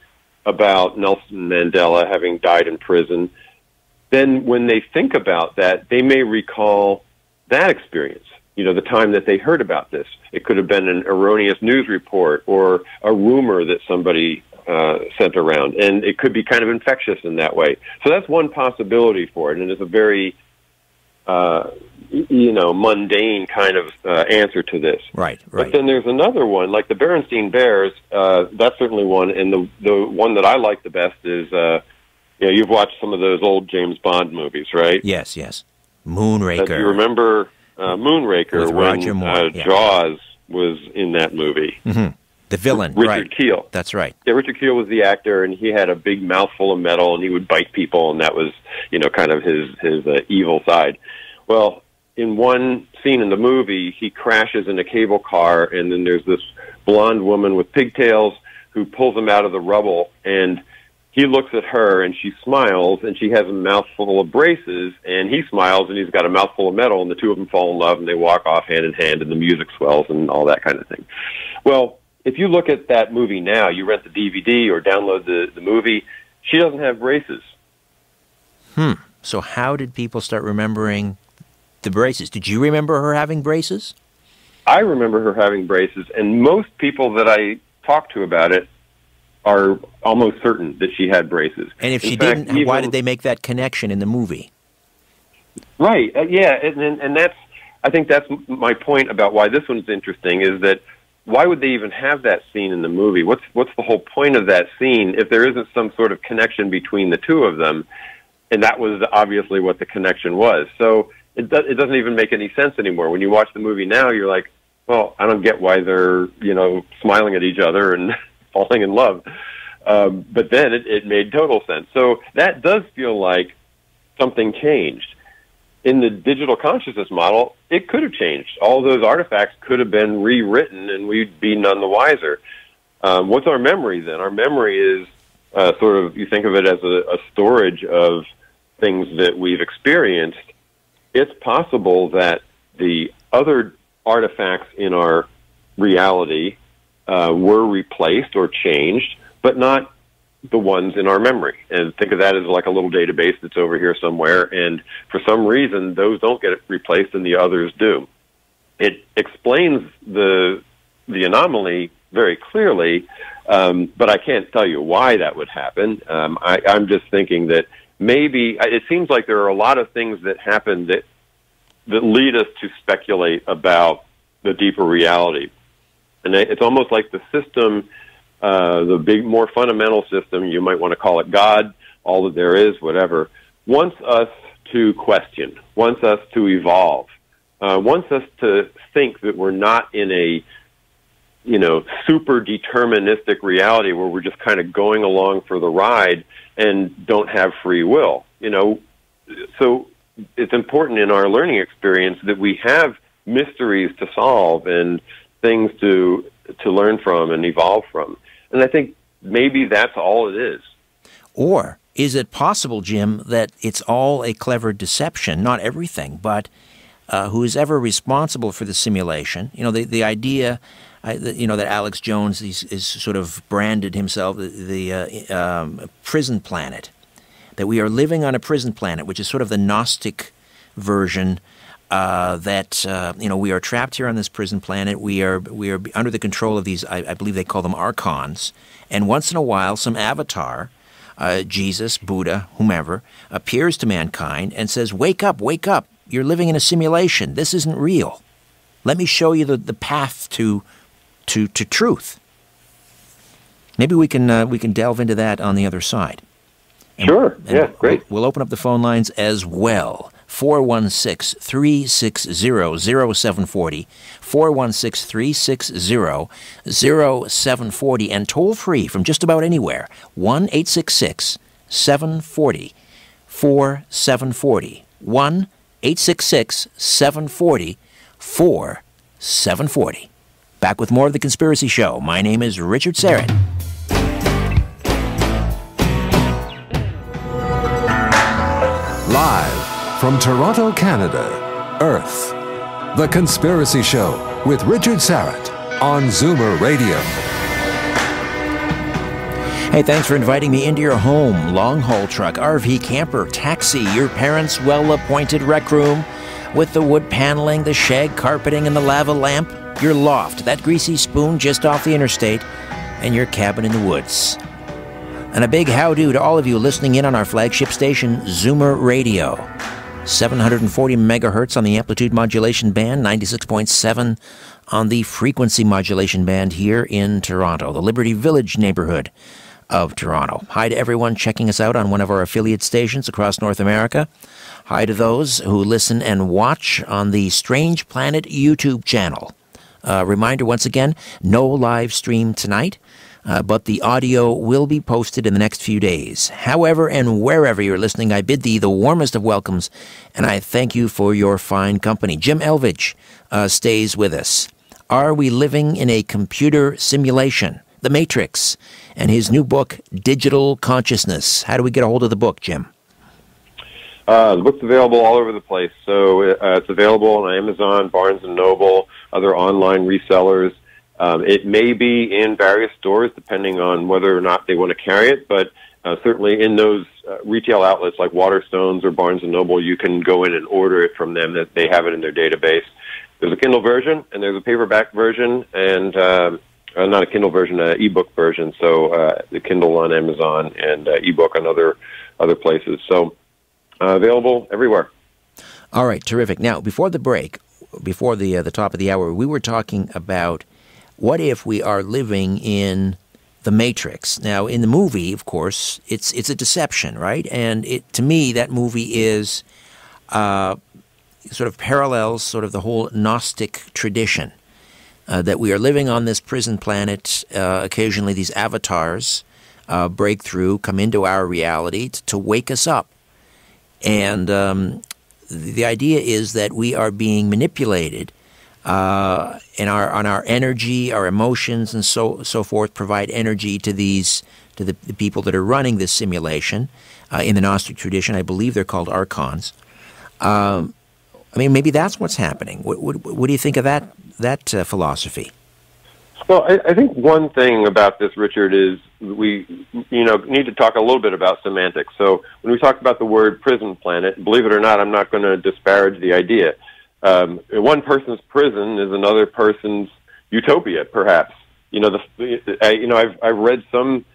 about Nelson Mandela having died in prison, then when they think about that, they may recall that experience, the time that they heard about this. It could have been an erroneous news report or a rumor that somebody sent around, and it could be kind of infectious in that way. So that's one possibility for it, and it's a very, mundane kind of answer to this. Right. But then there's another one, like the Berenstain Bears. That's certainly one, and the one that I like the best is, you've watched some of those old James Bond movies, right? Yes. Moonraker. You remember Moonraker when Jaws was in that movie. Mm-hmm. The villain, Richard Kiel. That's right. Yeah, Richard Kiel was the actor, and he had a big mouthful of metal, and he would bite people, and that was, kind of his evil side. Well, in one scene in the movie, he crashes in a cable car, and then there's this blonde woman with pigtails who pulls him out of the rubble, and he looks at her, and she smiles, and she has a mouthful of braces, and he smiles, and he's got a mouthful of metal, and the two of them fall in love, and they walk off hand in hand, and the music swells, and all that kind of thing. Well, if you look at that movie now, you rent the DVD or download the movie, she doesn't have braces. So how did people start remembering the braces? Did you remember her having braces? I remember her having braces, and most people that I talk to about it are almost certain that she had braces. And if she didn't, why did they make that connection in the movie? Right, and I think that's my point about why this one's interesting, is that why would they even have that scene in the movie? What's the whole point of that scene if there isn't some sort of connection between the two of them? And that was obviously what the connection was. So it doesn't even make any sense anymore. When you watch the movie now, you're like, well, I don't get why they're, smiling at each other and falling in love. But then it made total sense. So that does feel like something changed. In the digital consciousness model, it could have changed. All those artifacts could have been rewritten, and we'd be none the wiser. What's our memory then? Our memory is sort of, you think of it as a storage of things that we've experienced. It's possible that the other artifacts in our reality were replaced or changed, but not the ones in our memory. And think of that as like a little database that's over here somewhere, and for some reason those don't get replaced and the others do. It explains the anomaly very clearly, but I can't tell you why that would happen. I'm just thinking that maybe it seems like there are a lot of things that happen that lead us to speculate about the deeper reality. And it's almost like the system, the big, more fundamental system, you might want to call it God, all that there is, whatever, wants us to question, wants us to evolve, wants us to think that we're not in a super deterministic reality where we're just kind of going along for the ride and don't have free will. So it's important in our learning experience that we have mysteries to solve and things to learn from and evolve from. And I think maybe that's all it is. Or is it possible, Jim, that it's all a clever deception? Not everything, but who is ever responsible for the simulation? The idea, that Alex Jones is sort of branded himself the prison planet, that we are living on a prison planet, which is sort of the Gnostic version. That we are trapped here on this prison planet. We are under the control of these. I believe they call them archons. And once in a while, some avatar, Jesus, Buddha, whomever, appears to mankind and says, "Wake up! Wake up! You're living in a simulation. This isn't real. Let me show you the path to truth." Maybe we can delve into that on the other side. Sure. Yeah. Great. We'll open up the phone lines as well. 416-360-0740, 416-360-0740, and toll-free from just about anywhere, 1-866-740-4740, 1-866-740-4740. Back with more of The Conspiracy Show. My name is Richard Serrett. Live from Toronto, Canada, Earth, The Conspiracy Show with Richard Serrett on Zoomer Radio. Hey, thanks for inviting me into your home. Long-haul truck, RV, camper, taxi, your parents' well-appointed rec room with the wood paneling, the shag carpeting, and the lava lamp, your loft, that greasy spoon just off the interstate, and your cabin in the woods. And a big howdo to all of you listening in on our flagship station, Zoomer Radio. 740 megahertz on the amplitude modulation band, 96.7 on the frequency modulation band here in Toronto, the Liberty Village neighborhood of Toronto. Hi to everyone checking us out on one of our affiliate stations across North America. Hi to those who listen and watch on the Strange Planet YouTube channel. Reminder once again, no live stream tonight. But the audio will be posted in the next few days. However and wherever you're listening, I bid thee the warmest of welcomes, and I thank you for your fine company. Jim Elvidge stays with us. Are we living in a computer simulation? The Matrix, and his new book, Digital Consciousness. How do we get a hold of the book, Jim? The book's available all over the place. So it's available on Amazon, Barnes & Noble, other online resellers. It may be in various stores, depending on whether or not they want to carry it, but certainly in those retail outlets like Waterstones or Barnes & Noble, you can go in and order it from them, that they have it in their database. There's a Kindle version, and there's a paperback version, and not a Kindle version, an ebook version, so the Kindle on Amazon and ebook on other places. So available everywhere. All right, terrific. Now, before the break, before the top of the hour, we were talking about what if we are living in the Matrix? Now, in the movie, of course, it's a deception, right? And to me, that movie is sort of parallels sort of the whole Gnostic tradition, that we are living on this prison planet. Occasionally, these avatars break through, come into our reality to wake us up. And the idea is that we are being manipulated on our energy, our emotions, and so forth, provide energy to the people that are running this simulation. In the Gnostic tradition, I believe they're called archons. I mean, maybe that's what's happening. What do you think of that philosophy? Well, I think one thing about this, Richard, is we need to talk a little bit about semantics. So when we talk about the word prison planet, believe it or not, I'm not going to disparage the idea. One person's prison is another person's utopia, perhaps. I've read some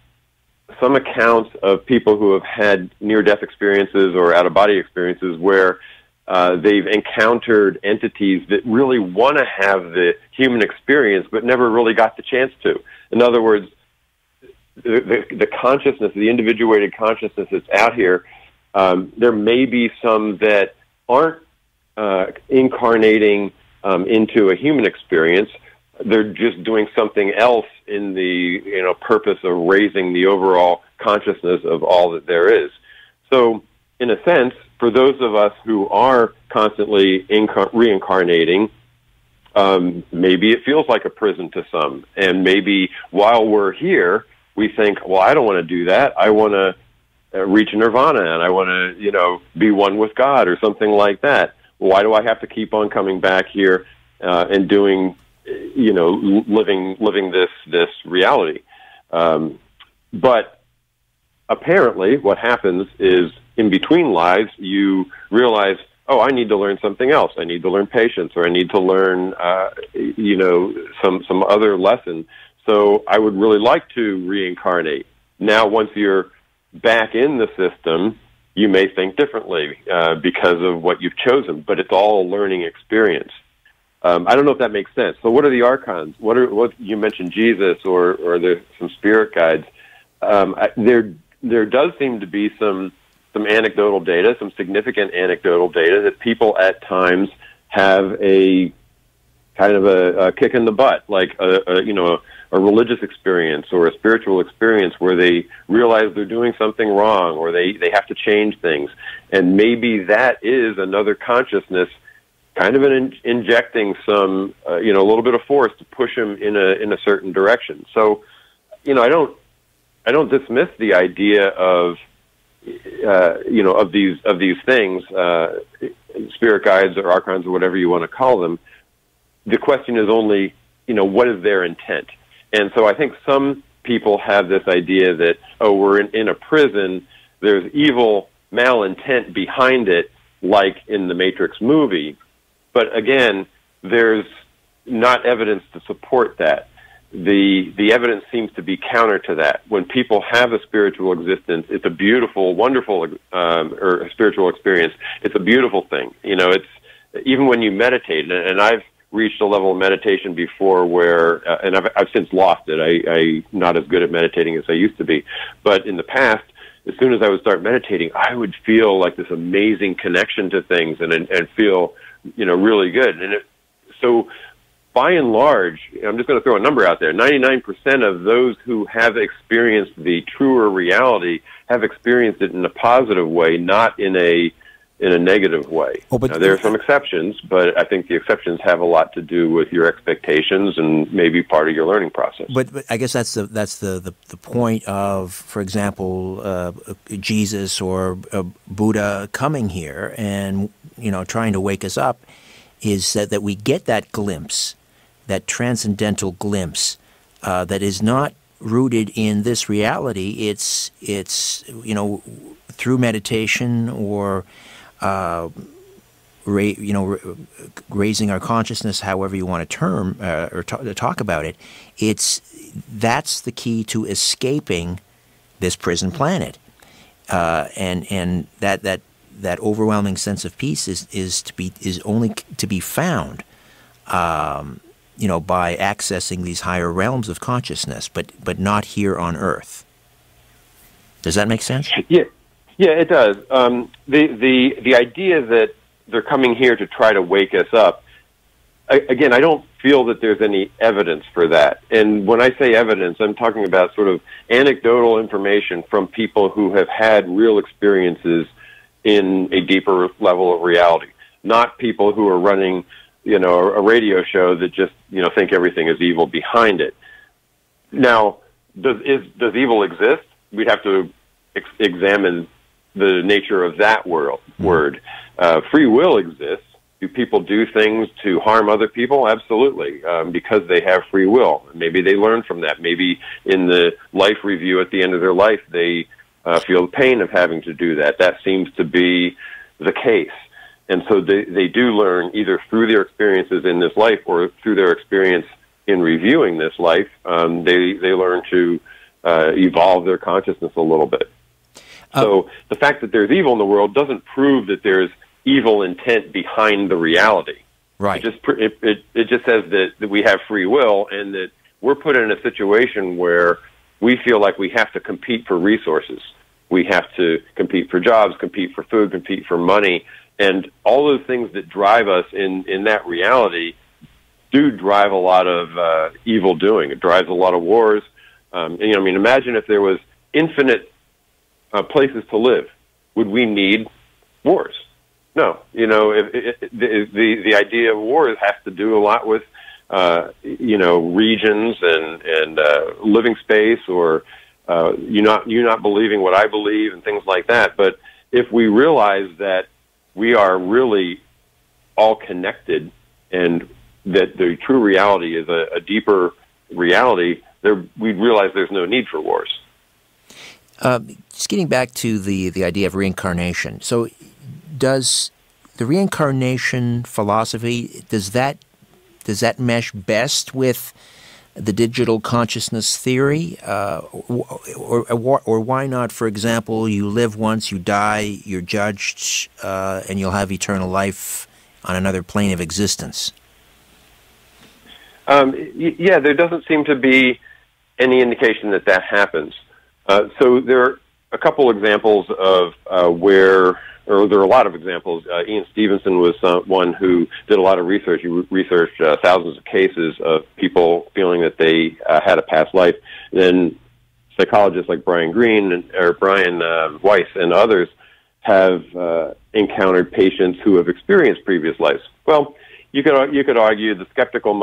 accounts of people who have had near-death experiences or out-of-body experiences where they've encountered entities that really want to have the human experience but never really got the chance to. In other words, the consciousness, the individuated consciousness that's out here, there may be some that aren't incarnating into a human experience, they're just doing something else in the purpose of raising the overall consciousness of all that there is. So, in a sense, for those of us who are constantly reincarnating, maybe it feels like a prison to some, and maybe while we're here, we think, well, I don't want to do that. I want to reach nirvana, and I want to, be one with God or something like that. Why do I have to keep on coming back here and doing, living this reality? But apparently, what happens is, in between lives, you realize, oh, I need to learn something else. I need to learn patience, or I need to learn, some other lesson. So I would really like to reincarnate. Now, once you're back in the system, you may think differently because of what you've chosen, but it's all a learning experience. I don't know if that makes sense. So what are the archons? What you mentioned Jesus or there's some spirit guides. There does seem to be some anecdotal data, some significant anecdotal data that people at times have a kind of a kick in the butt, like a religious experience or a spiritual experience where they realize they're doing something wrong, or they have to change things. And maybe that is another consciousness kind of injecting some, a little bit of force to push them in a certain direction. So, I don't dismiss the idea of, of these things, spirit guides or archons or whatever you want to call them. The question is only, what is their intent? And so I think some people have this idea that, oh, we're in a prison, there's evil malintent behind it, like in the Matrix movie. But again, there's not evidence to support that. The evidence seems to be counter to that. When people have a spiritual existence, it's a beautiful, wonderful, or a spiritual experience. It's a beautiful thing. It's even when you meditate, and I've reached a level of meditation before where, and I've since lost it. I'm not as good at meditating as I used to be. But in the past, as soon as I would start meditating, I would feel like this amazing connection to things and feel, really good. And so by and large, I'm just going to throw a number out there, 99% of those who have experienced the truer reality have experienced it in a positive way, not in a negative way. Oh, but now, there are some exceptions, but I think the exceptions have a lot to do with your expectations and maybe part of your learning process. But I guess that's the point of, for example, Jesus or Buddha coming here and trying to wake us up, is that we get that glimpse, that transcendental glimpse that is not rooted in this reality. It's through meditation or raising our consciousness, however you want to term or talk about it. That's the key to escaping this prison planet, and that overwhelming sense of peace is only to be found, by accessing these higher realms of consciousness, but not here on Earth. Does that make sense? Yeah. Yeah, it does. The idea that they're coming here to try to wake us up, again, I don't feel that there's any evidence for that. And when I say evidence, I'm talking about sort of anecdotal information from people who have had real experiences in a deeper level of reality, not people who are running, a radio show that just, think everything is evil behind it. Now, does evil exist? We'd have to examine the nature of that word. Free will exists. Do people do things to harm other people? Absolutely, because they have free will. Maybe they learn from that. Maybe in the life review at the end of their life, they feel the pain of having to do that. That seems to be the case. And so they do learn either through their experiences in this life or through their experience in reviewing this life. They learn to evolve their consciousness a little bit. So the fact that there's evil in the world doesn't prove that there's evil intent behind the reality. Right. It just says that we have free will and that we're put in a situation where we feel like we have to compete for resources. We have to compete for jobs, compete for food, compete for money, and all those things that drive us in that reality do drive a lot of evil doing. It drives a lot of wars. Imagine if there was infinite places to live. Would we need wars? No. The idea of wars has to do a lot with regions and living space, or you not believing what I believe and things like that. But if we realize that we are really all connected and that the true reality is a deeper reality, we'd realize there's no need for wars. Just getting back to the idea of reincarnation. So does the reincarnation philosophy, does that mesh best with the digital consciousness theory? Or why not, for example, you live once, you die, you're judged, and you'll have eternal life on another plane of existence? There doesn't seem to be any indication that happens. So there are a couple examples of there are a lot of examples. Ian Stevenson was one who did a lot of research. He researched thousands of cases of people feeling that they had a past life. And then psychologists like Brian Weiss and others have encountered patients who have experienced previous lives. Well, you could argue the skeptical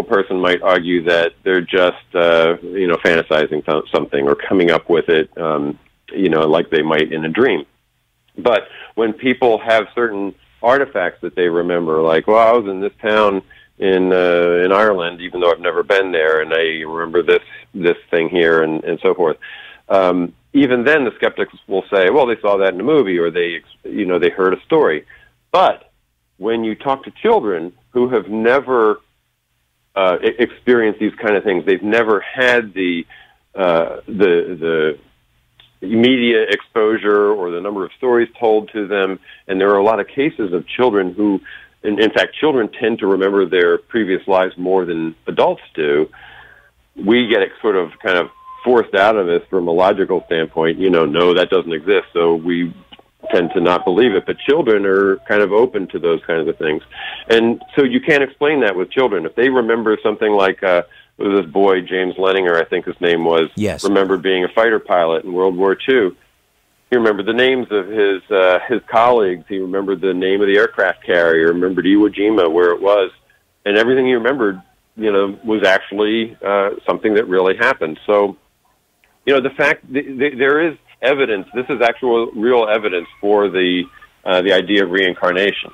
person might argue that they're just fantasizing something or coming up with it, like they might in a dream. But when people have certain artifacts that they remember, like, well, I was in this town in Ireland, even though I've never been there, and I remember this thing here, and so forth. Even then, the skeptics will say, well, they saw that in a movie, or they heard a story. But when you talk to children who have never experienced these kind of things, they've never had the media exposure or the number of stories told to them, and there are a lot of cases of children who, in fact, children tend to remember their previous lives more than adults do. We get it sort of kind of forced out of us from a logical standpoint, no, that doesn't exist, so we tend to not believe it. But children are kind of open to those kinds of things. And so you can't explain that with children. If they remember something like this boy, James Leninger, I think his name was, yes, remembered being a fighter pilot in World War II. He remembered the names of his colleagues. He remembered the name of the aircraft carrier, remembered Iwo Jima, where it was. And everything he remembered, was actually something that really happened. So, the fact there is evidence, this is actual real evidence for the idea of reincarnation.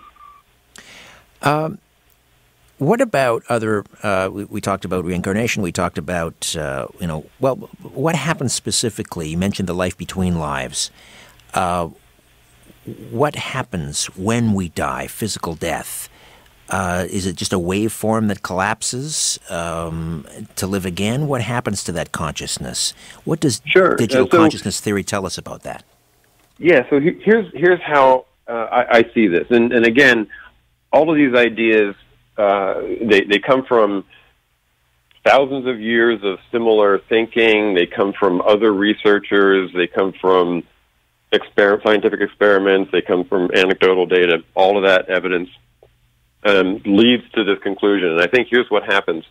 What about other, we talked about reincarnation, we talked about, what happens specifically? You mentioned the life between lives. What happens when we die, physical death? Is it just a waveform that collapses to live again? What happens to that consciousness? What does digital consciousness theory tell us about that? Yeah, so here's how I see this. And again, all of these ideas, they come from thousands of years of similar thinking. They come from other researchers. They come from scientific experiments. They come from anecdotal data. All of that evidence leads to this conclusion. And I think here's what happens.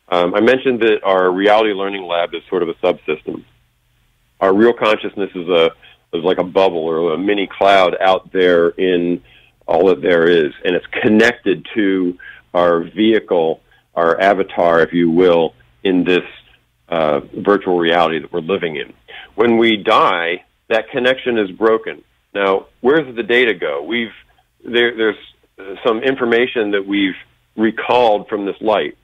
I mentioned that our reality learning lab is sort of a subsystem. Our real consciousness is like a bubble or a mini cloud out there in all that there is, and it's connected to our vehicle, our avatar, if you will, in this virtual reality that we're living in. When we die, that connection is broken. Now, where does the data go? There's some information that we've recalled from this life.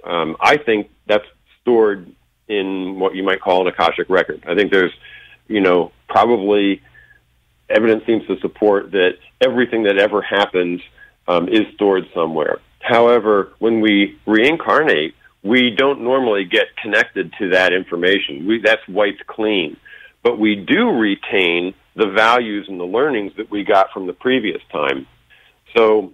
I think that's stored in what you might call an Akashic record. I think there's, probably evidence seems to support that everything that ever happened is stored somewhere. However, when we reincarnate, we don't normally get connected to that information. That's wiped clean. But we do retain the values and the learnings that we got from the previous time. So,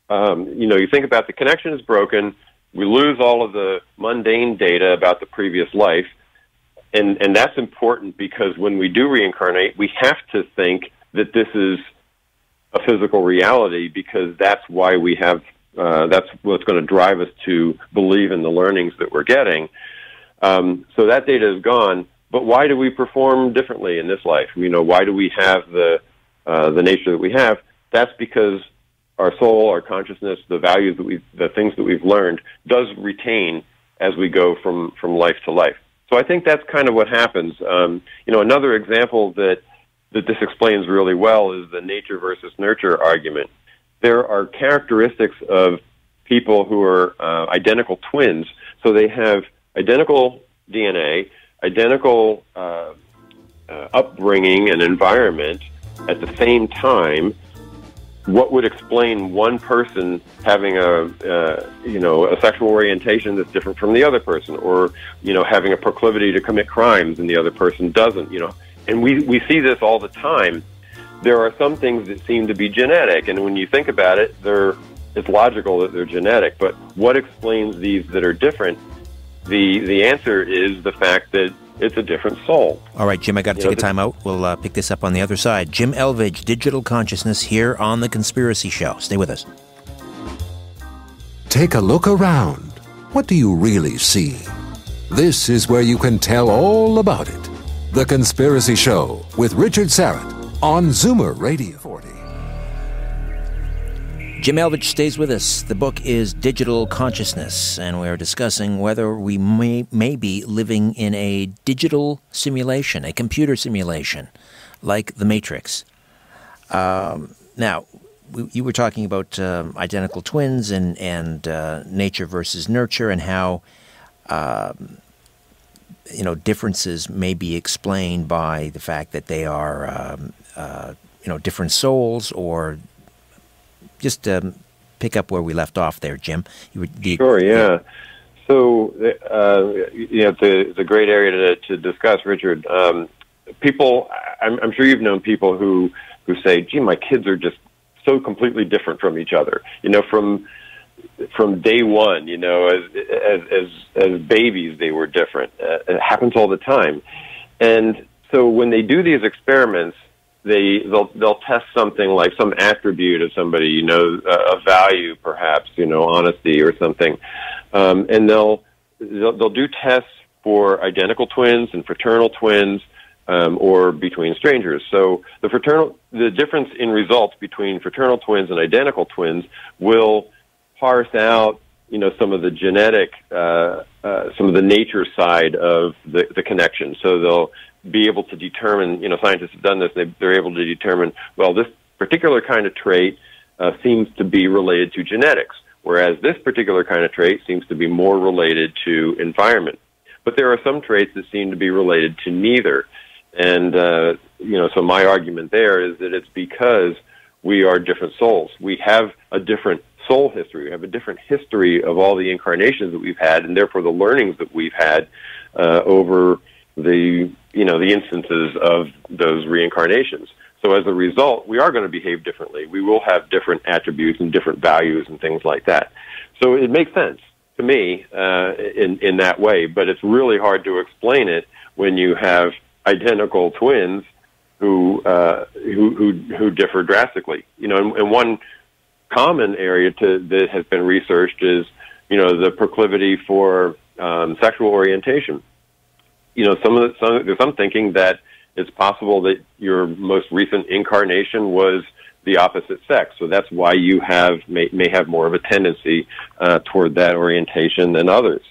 you think about the connection is broken, we lose all of the mundane data about the previous life, and that's important because when we do reincarnate, we have to think that this is a physical reality because that's why we have That's what's going to drive us to believe in the learnings that we're getting. So that data is gone. But why do we perform differently in this life? Why do we have the nature that we have? That's because our soul, our consciousness, the values the things that we've learned, does retain as we go from life to life. So I think that's kind of what happens. Another example that this explains really well is the nature versus nurture argument. There are characteristics of people who are identical twins, so they have identical DNA, identical upbringing and environment at the same time. What would explain one person having a sexual orientation that's different from the other person, or having a proclivity to commit crimes and the other person doesn't? And we see this all the time. There are some things that seem to be genetic, and when you think about it, it's logical that they're genetic. But what explains these that are different? The answer is the fact that it's a different soul. All right, Jim, I got to take a time out. We'll pick this up on the other side. Jim Elvidge, Digital Consciousness, here on The Conspiracy Show. Stay with us. Take a look around. What do you really see? This is where you can tell all about it. The Conspiracy Show with Richard Sarrett on Zoomer Radio 40. Jim Elvidge stays with us. The book is Digital Consciousness, and we're discussing whether we may be living in a digital simulation, a computer simulation, like The Matrix. Now, you were talking about identical twins and nature versus nurture, and how differences may be explained by the fact that they are different souls, or just pick up where we left off there, Jim. Sure, yeah. So, it's a great area to discuss, Richard. People, I'm sure you've known people who say, "Gee, my kids are just so completely different from each other." From day one, as babies, they were different. It happens all the time, and so when they do these experiments, they'll test something like some attribute of somebody, a value, perhaps, honesty or something, and they'll do tests for identical twins and fraternal twins, or between strangers. So the difference in results between fraternal twins and identical twins will parse out, some of the genetic, some of the nature side of the connection. So they'll be able to determine, scientists have done this, they're able to determine, well, this particular kind of trait seems to be related to genetics, whereas this particular kind of trait seems to be more related to environment. But there are some traits that seem to be related to neither. And, so my argument there is that it's because we are different souls. We have a different soul history. We have a different history of all the incarnations that we've had, and therefore the learnings that we've had over the instances of those reincarnations. So as a result, we are going to behave differently. We will have different attributes and different values and things like that. So it makes sense to me in that way, but it's really hard to explain it when you have identical twins who differ drastically. And one common area that has been researched is, the proclivity for sexual orientation. There's some thinking that it's possible that your most recent incarnation was the opposite sex, so that's why you may have more of a tendency toward that orientation than others.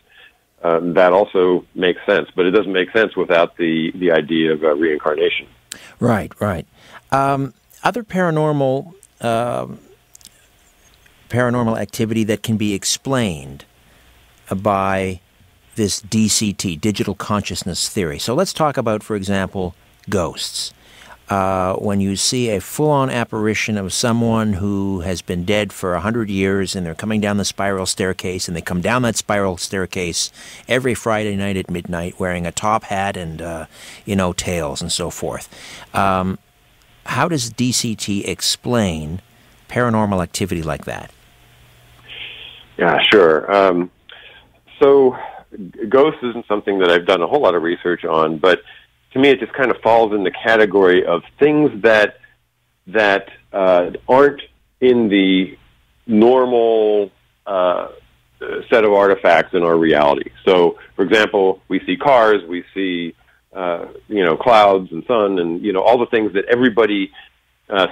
That also makes sense, but it doesn't make sense without the idea of reincarnation. Right. Other paranormal activity that can be explained by this DCT, digital consciousness theory. So let's talk about, for example, ghosts. When you see a full-on apparition of someone who has been dead for 100 years and they're coming down the spiral staircase, and they come down that spiral staircase every Friday night at midnight wearing a top hat and, tails and so forth. How does DCT explain paranormal activity like that? Yeah, sure. So ghosts isn't something that I've done a whole lot of research on, but to me it just kind of falls in the category of things that aren't in the normal set of artifacts in our reality. So, for example, we see cars, we see clouds and sun, and all the things that everybody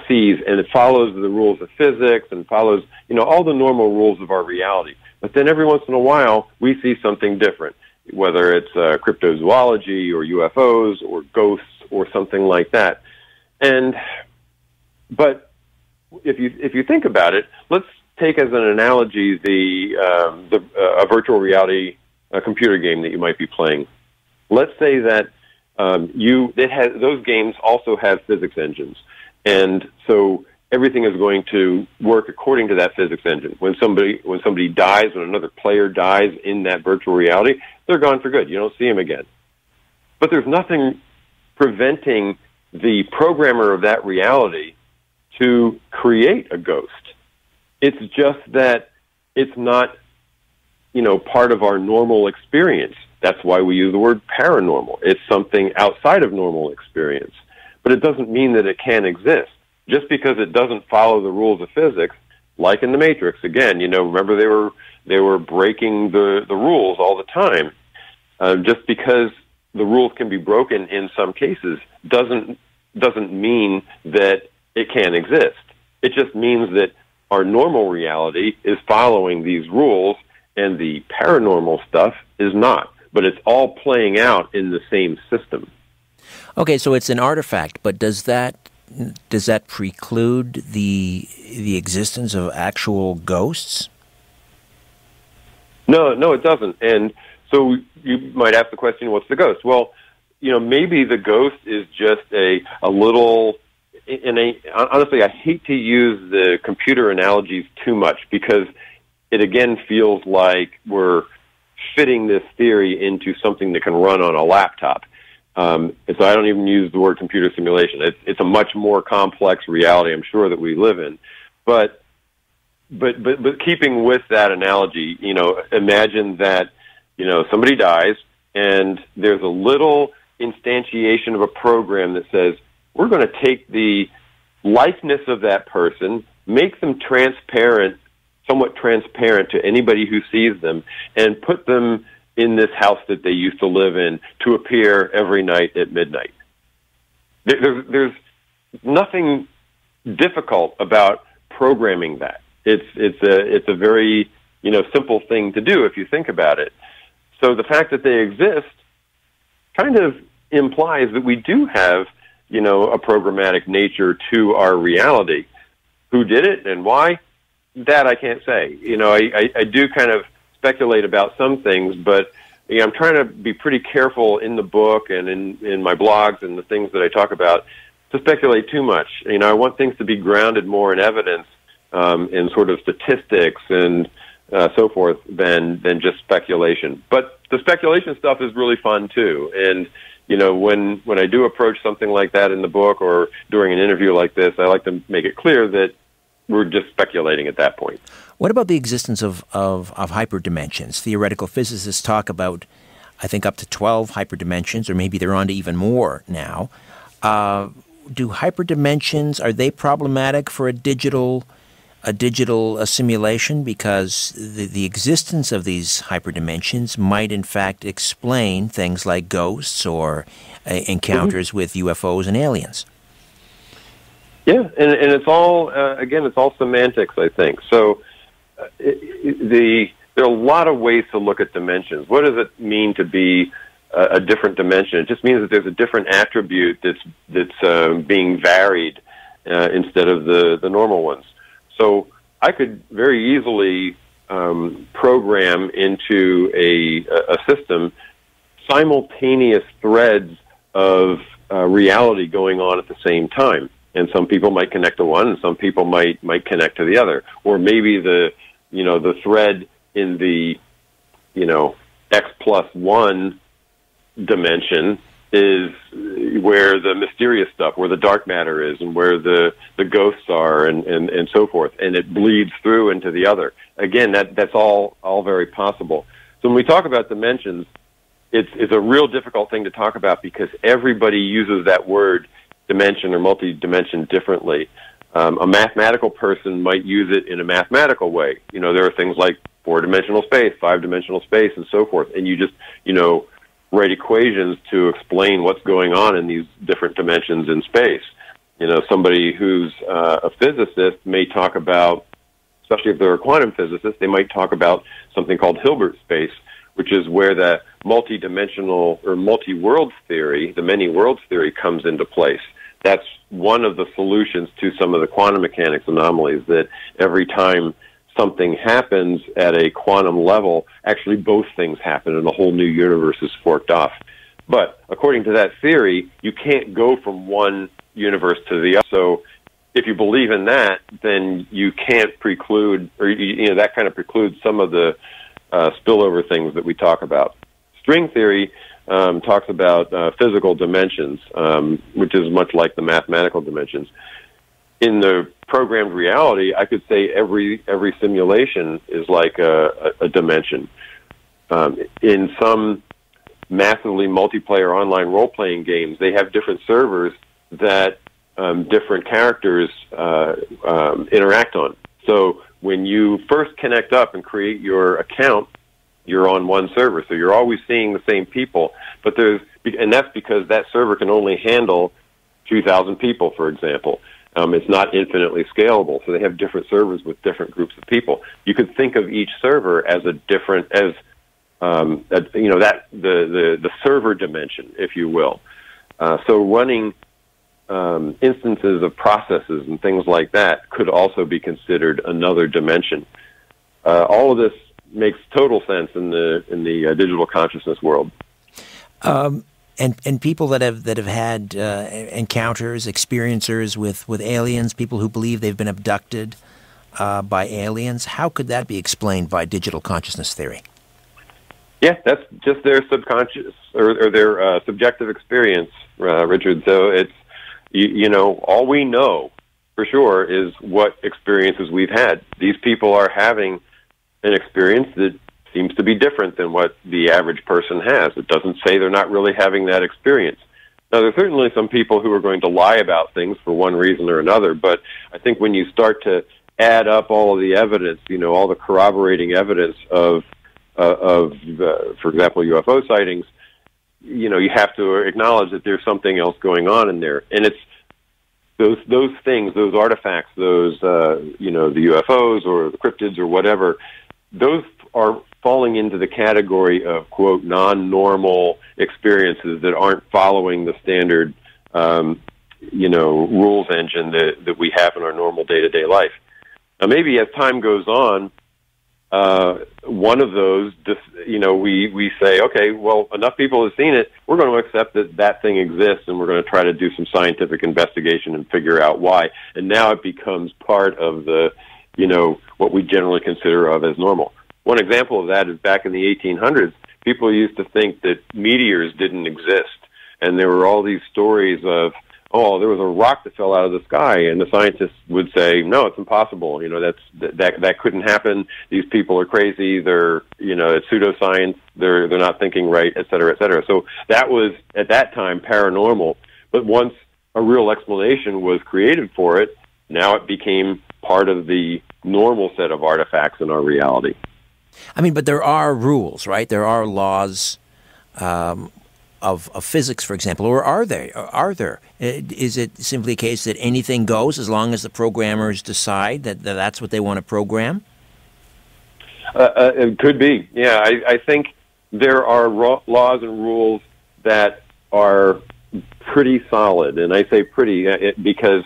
sees, and it follows the rules of physics and follows all the normal rules of our reality. But then every once in a while, we see something different, whether it's cryptozoology or UFOs or ghosts or something like that. But if you think about it, let's take as an analogy a virtual reality computer game that you might be playing. Let's say that those games also have physics engines, and so everything is going to work according to that physics engine. When somebody dies, when another player dies in that virtual reality, they're gone for good. You don't see them again. But there's nothing preventing the programmer of that reality to create a ghost. It's just that it's not, part of our normal experience. That's why we use the word paranormal. It's something outside of normal experience. But it doesn't mean that it can't exist. Just because it doesn't follow the rules of physics, like in the Matrix, again, remember they were breaking the rules all the time. Just because the rules can be broken in some cases doesn't mean that it can't exist. It just means that our normal reality is following these rules, and the paranormal stuff is not. But it's all playing out in the same system. Okay, so it's an artifact, but does that preclude the existence of actual ghosts? No, it doesn't. And so you might ask the question, what's the ghost? Well, maybe the ghost is just a little... honestly, I hate to use the computer analogies too much because it again feels like we're fitting this theory into something that can run on a laptop. And so I don't even use the word computer simulation. It's a much more complex reality, I'm sure, that we live in. But keeping with that analogy, imagine that, somebody dies and there's a little instantiation of a program that says, we're going to take the likeness of that person, make them somewhat transparent to anybody who sees them, and put them in this house that they used to live in to appear every night at midnight. There's nothing difficult about programming that. It's a very simple thing to do if you think about it. So the fact that they exist kind of implies that we do have a programmatic nature to our reality. Who did it and why? That I can't say. I do kind of speculate about some things, but I'm trying to be pretty careful in the book and in my blogs and the things that I talk about to speculate too much. I want things to be grounded more in evidence, in sort of statistics and so forth than just speculation. But the speculation stuff is really fun too. And when I do approach something like that in the book or during an interview like this, I like to make it clear that we're just speculating at that point. What about the existence of hyperdimensions? Theoretical physicists talk about, I think, up to 12 hyperdimensions, or maybe they're on to even more now. Do hyperdimensions, are they problematic for a digital simulation? Because the existence of these hyperdimensions might, in fact, explain things like ghosts or encounters with UFOs and aliens. Yeah, and it's all, again, it's all semantics, I think. So there are a lot of ways to look at dimensions. What does it mean to be a different dimension? It just means that there's a different attribute that's being varied instead of the normal ones. So I could very easily program into a system simultaneous threads of reality going on at the same time. And some people might connect to one, and some people might connect to the other. Or maybe the thread in the, X+1 dimension is where the mysterious stuff, where the dark matter is, and where the ghosts are, and so forth. And it bleeds through into the other. Again, that's all very possible. So when we talk about dimensions, it's a real difficult thing to talk about because everybody uses that word dimension or multi-dimension differently. A mathematical person might use it in a mathematical way. There are things like 4-dimensional space, 5-dimensional space, and so forth. And you just, write equations to explain what's going on in these different dimensions in space. Somebody who's a physicist may talk about, especially if they're a quantum physicist, they might talk about something called Hilbert space, which is where the multi-dimensional or multi-worlds theory, the many worlds theory, comes into place. That's one of the solutions to some of the quantum mechanics anomalies, that every time something happens at a quantum level, actually both things happen and a whole new universe is forked off. But according to that theory, you can't go from one universe to the other. So if you believe in that, then you can't preclude, or that kind of precludes some of the spillover things that we talk about. String theory talks about physical dimensions, which is much like the mathematical dimensions. In the programmed reality, I could say every simulation is like a dimension. In some massively multiplayer online role-playing games, they have different servers that different characters interact on. So when you first connect up and create your account, you're on one server, so you're always seeing the same people. And that's because that server can only handle 2,000 people, for example. It's not infinitely scalable, so they have different servers with different groups of people. You could think of each server as the server dimension, if you will. So running instances of processes and things like that could also be considered another dimension. All of this makes total sense in the digital consciousness world. And people that have had encounters, experiencers with aliens, people who believe they've been abducted by aliens, how could that be explained by digital consciousness theory? Yeah, that's just their subconscious or their subjective experience, Richard. So it's all we know for sure is what experiences we've had. These people are having an experience that seems to be different than what the average person has. It doesn't say they're not really having that experience. Now, there's certainly some people who are going to lie about things for one reason or another, but I think when you start to add up all of the evidence, all the corroborating evidence of for example, UFO sightings, you have to acknowledge that there's something else going on in there. And it's those things, those artifacts, those, the UFOs or the cryptids or whatever, those are falling into the category of, quote, non-normal experiences that aren't following the standard, rules engine that we have in our normal day-to-day life. Now, maybe as time goes on, one of those, we say, okay, well, enough people have seen it, we're going to accept that thing exists, and we're going to try to do some scientific investigation and figure out why. And now it becomes part of the, what we generally consider of as normal. One example of that is back in the 1800s, people used to think that meteors didn't exist. And there were all these stories of, there was a rock that fell out of the sky, and the scientists would say, no, it's impossible. That couldn't happen. These people are crazy. They're, it's pseudoscience. They're not thinking right, et cetera, et cetera. So that was, at that time, paranormal. But once a real explanation was created for it, now it became part of the normal set of artifacts in our reality. I mean, but there are rules, right? There are laws of physics, for example, or are there? Is it simply a case that anything goes as long as the programmers decide that that's what they want to program? It could be. Yeah, I think there are laws and rules that are pretty solid, and I say pretty because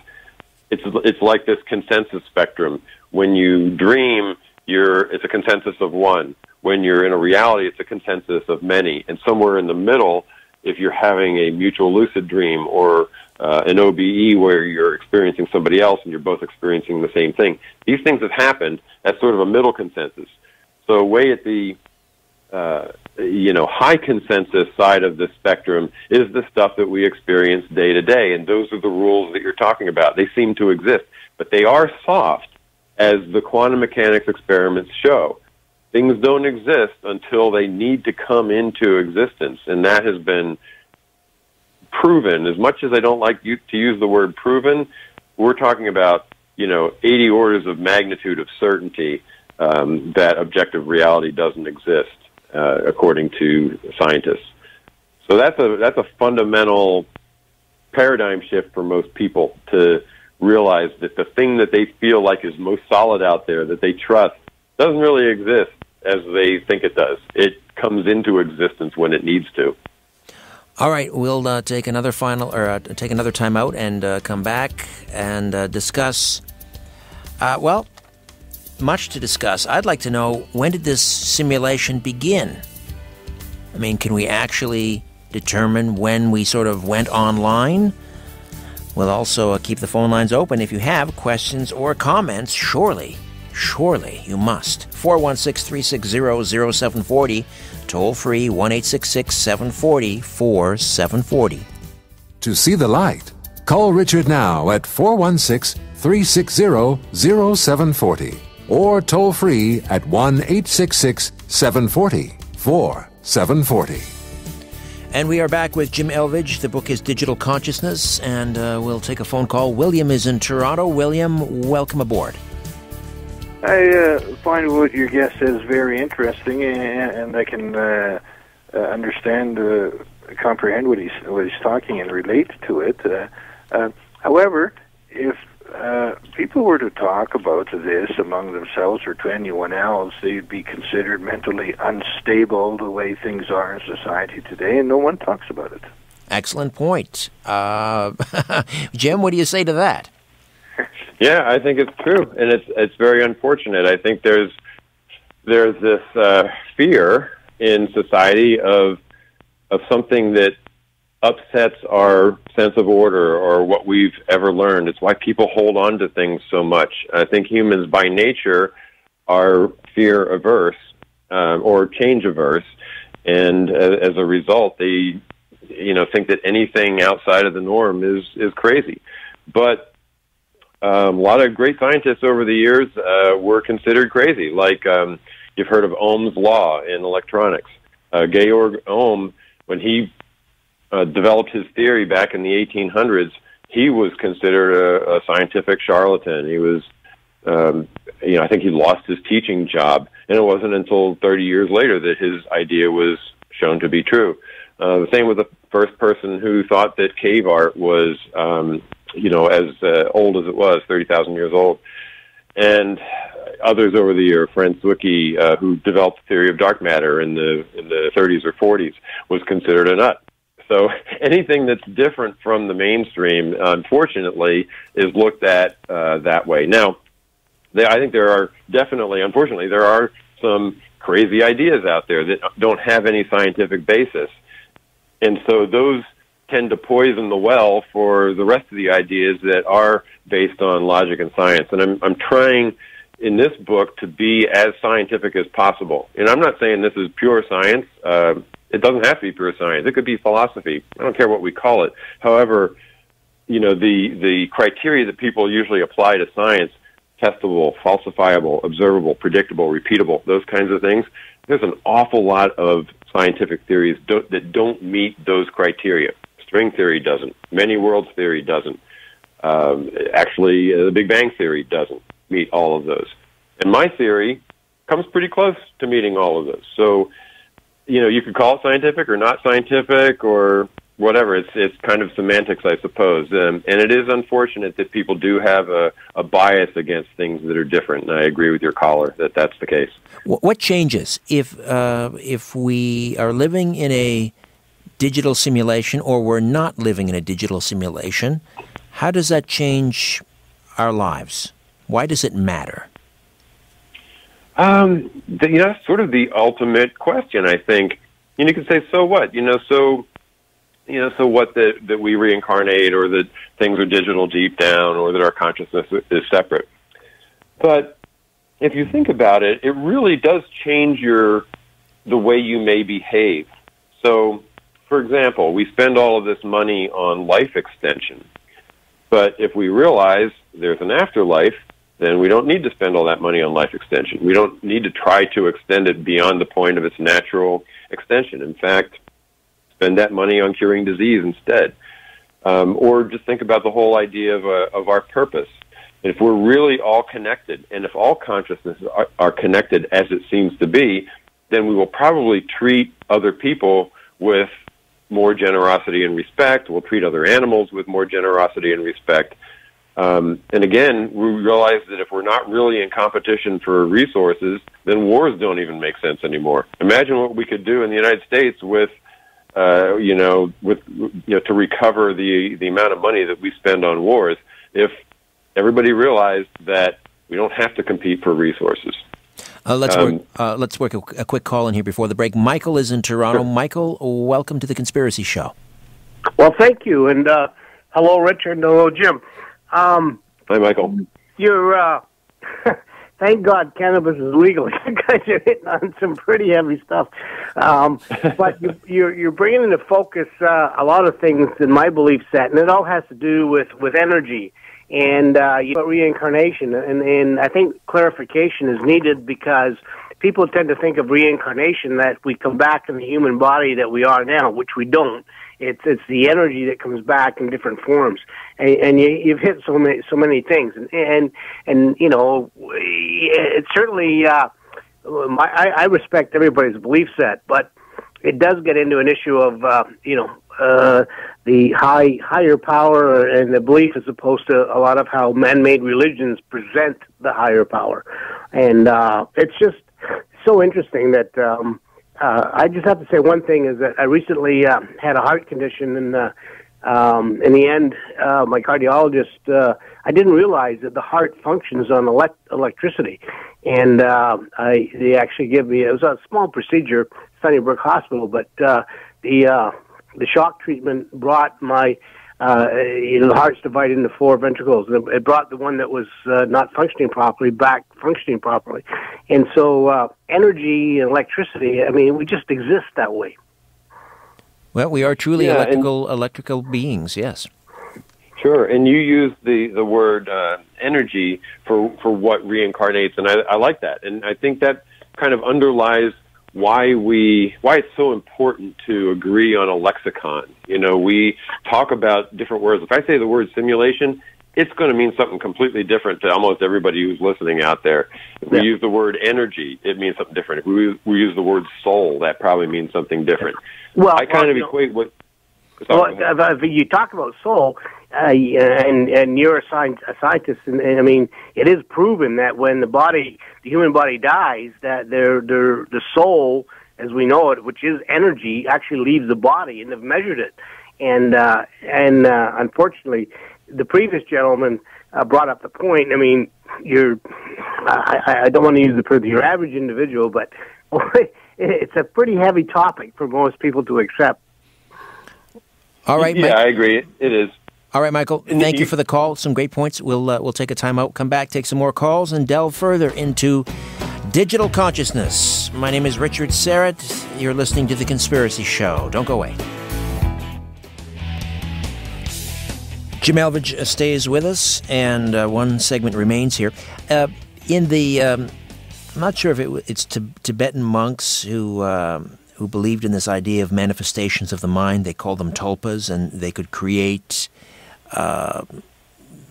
it's like this consensus spectrum. When you dream, it's a consensus of one. When you're in a reality, it's a consensus of many. And somewhere in the middle, if you're having a mutual lucid dream or an OBE where you're experiencing somebody else and you're both experiencing the same thing, these things have happened. That's sort of a middle consensus. So way at the high consensus side of the spectrum is the stuff that we experience day to day, and those are the rules that you're talking about. They seem to exist, but they are soft, as the quantum mechanics experiments show. Things don't exist until they need to come into existence, and that has been proven. As much as I don't like to use the word proven, we're talking about 80 orders of magnitude of certainty that objective reality doesn't exist, according to scientists. So that's a fundamental paradigm shift for most people, to realize that the thing that they feel like is most solid out there, that they trust, doesn't really exist as they think it does. It comes into existence when it needs to. All right, we'll take another take another time out and come back and discuss. Much to discuss. I'd like to know, when did this simulation begin? I mean, can we actually determine when we sort of went online? We'll also keep the phone lines open. If you have questions or comments, surely you must. 416-360-0740, toll free 1-866-740-4740. To see the light, call Richard now at 416-360-0740 or toll free at 1-866-740-4740. And we are back with Jim Elvidge. The book is Digital Consciousness, and we'll take a phone call. William is in Toronto. William, welcome aboard. I find what your guest says very interesting, and I can understand, comprehend what he's talking and relate to it. However, if people were to talk about this among themselves or to anyone else, they'd be considered mentally unstable the way things are in society today, and no one talks about it. Excellent point. Jim, what do you say to that? Yeah, I think it's true, and it's very unfortunate. I think there's this fear in society of something that upsets our sense of order or what we've ever learned. It's why people hold on to things so much. I think humans by nature are fear averse or change averse, and as a result, they think that anything outside of the norm is crazy. But a lot of great scientists over the years were considered crazy. Like you've heard of Ohm's law in electronics. Georg Ohm, when he developed his theory back in the 1800s, he was considered a scientific charlatan. He was, I think he lost his teaching job, and it wasn't until 30 years later that his idea was shown to be true. The same with the first person who thought that cave art was, as old as it was, 30,000 years old. And others over the year, Franz Zwicky, who developed the theory of dark matter in the 30s or 40s, was considered a nut. So anything that's different from the mainstream, unfortunately, is looked at that way. Now, I think there are definitely, unfortunately, there are some crazy ideas out there that don't have any scientific basis. And so those tend to poison the well for the rest of the ideas that are based on logic and science. And I'm trying in this book to be as scientific as possible. And I'm not saying this is pure science. It doesn't have to be pure science. It could be philosophy. I don't care what we call it. However, the criteria that people usually apply to science, testable, falsifiable, observable, predictable, repeatable, those kinds of things, there's an awful lot of scientific theories that don't meet those criteria. String theory doesn't. Many worlds theory doesn't. Actually, the Big Bang theory doesn't meet all of those. And my theory comes pretty close to meeting all of those. So, you could call it scientific or not scientific or whatever. It's kind of semantics, I suppose. And it is unfortunate that people do have a bias against things that are different. And I agree with your caller that that's the case. What changes if we are living in a digital simulation or we're not living in a digital simulation? How does that change our lives? Why does it matter? That's sort of the ultimate question, I think. You could say, so what? So what that we reincarnate, or that things are digital deep down, or that our consciousness is separate. But if you think about it, it really does change the way you may behave. So, for example, we spend all of this money on life extension. But if we realize there's an afterlife, then we don't need to spend all that money on life extension. We don't need to try to extend it beyond the point of its natural extension. In fact, spend that money on curing disease instead. Or just think about the whole idea of our purpose. And if we're really all connected, and if all consciousnesses are connected as it seems to be, then we will probably treat other people with more generosity and respect. We'll treat other animals with more generosity and respect. And again, we realize that if we're not really in competition for resources, then wars don't even make sense anymore. Imagine what we could do in the United States with, to recover the amount of money that we spend on wars if everybody realized that we don't have to compete for resources. Let's work a quick call in here before the break. Michael is in Toronto. Sure. Michael, welcome to the Conspiracy Show. Well, thank you, and hello, Richard, and hello, Jim. Hi, Michael. You're, thank God cannabis is legal. You guys are hitting on some pretty heavy stuff. But you're bringing into focus a lot of things in my belief set, and it all has to do with energy and reincarnation. And I think clarification is needed because people tend to think of reincarnation that we come back in the human body that we are now, which we don't. It's the energy that comes back in different forms, and you've hit so many things, and it's certainly I respect everybody's belief set, but it does get into an issue of the higher power and the belief as opposed to a lot of how man-made religions present the higher power, and it's just so interesting that. I just have to say one thing is that I recently had a heart condition, and in the end, my cardiologist, I didn't realize that the heart functions on electricity, and they actually give me, it was a small procedure, Sunnybrook Hospital, but the shock treatment brought my the heart's divided into four ventricles. It brought the one that was not functioning properly back functioning properly. And so energy and electricity, I mean, we just exist that way. Well, we are truly electrical beings, yes. Sure, and you use the word energy for what reincarnates, and I like that. And I think that kind of underlies why it's so important to agree on a lexicon. We talk about different words. If I say the word simulation, it's going to mean something completely different to almost everybody who's listening out there. If we use the word energy, it means something different. If we use the word soul, that probably means something different. Well, I kind of equate what... if you talk about soul, and you're a scientist, and I mean, it is proven that when the human body dies, that the soul, as we know it, which is energy, actually leaves the body, and they've measured it. And unfortunately, the previous gentleman brought up the point. I mean, I don't want to use the term your average individual, but it's a pretty heavy topic for most people to accept. All right, yeah, I agree. It is. All right, Michael, thank you for the call. Some great points. We'll take a time out, come back, take some more calls, and delve further into digital consciousness. My name is Richard Serrett. You're listening to The Conspiracy Show. Don't go away. Jim Elvidge stays with us, and one segment remains here. I'm not sure if it's Tibetan monks who believed in this idea of manifestations of the mind. They called them tulpas, and they could create,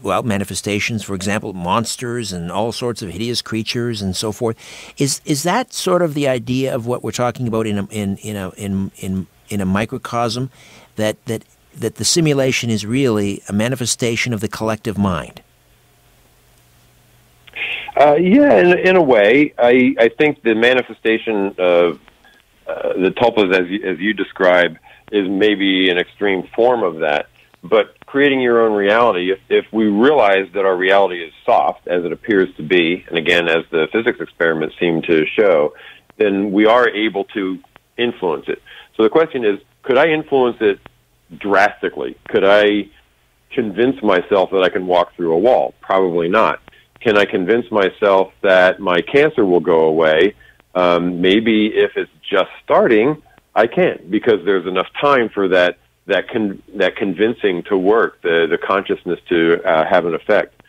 manifestations, for example, monsters and all sorts of hideous creatures and so forth. Is that sort of the idea of what we're talking about in a microcosm, that the simulation is really a manifestation of the collective mind? In a way. I think the manifestation of the tulpas, as you describe, is maybe an extreme form of that. But creating your own reality, if we realize that our reality is soft, as it appears to be, and again, as the physics experiments seem to show, then we are able to influence it. So the question is, could I influence it drastically? Could I convince myself that I can walk through a wall? Probably not. Can I convince myself that my cancer will go away? Maybe if it's just starting, I can't, because there's enough time for that convincing to work, the consciousness to have an effect.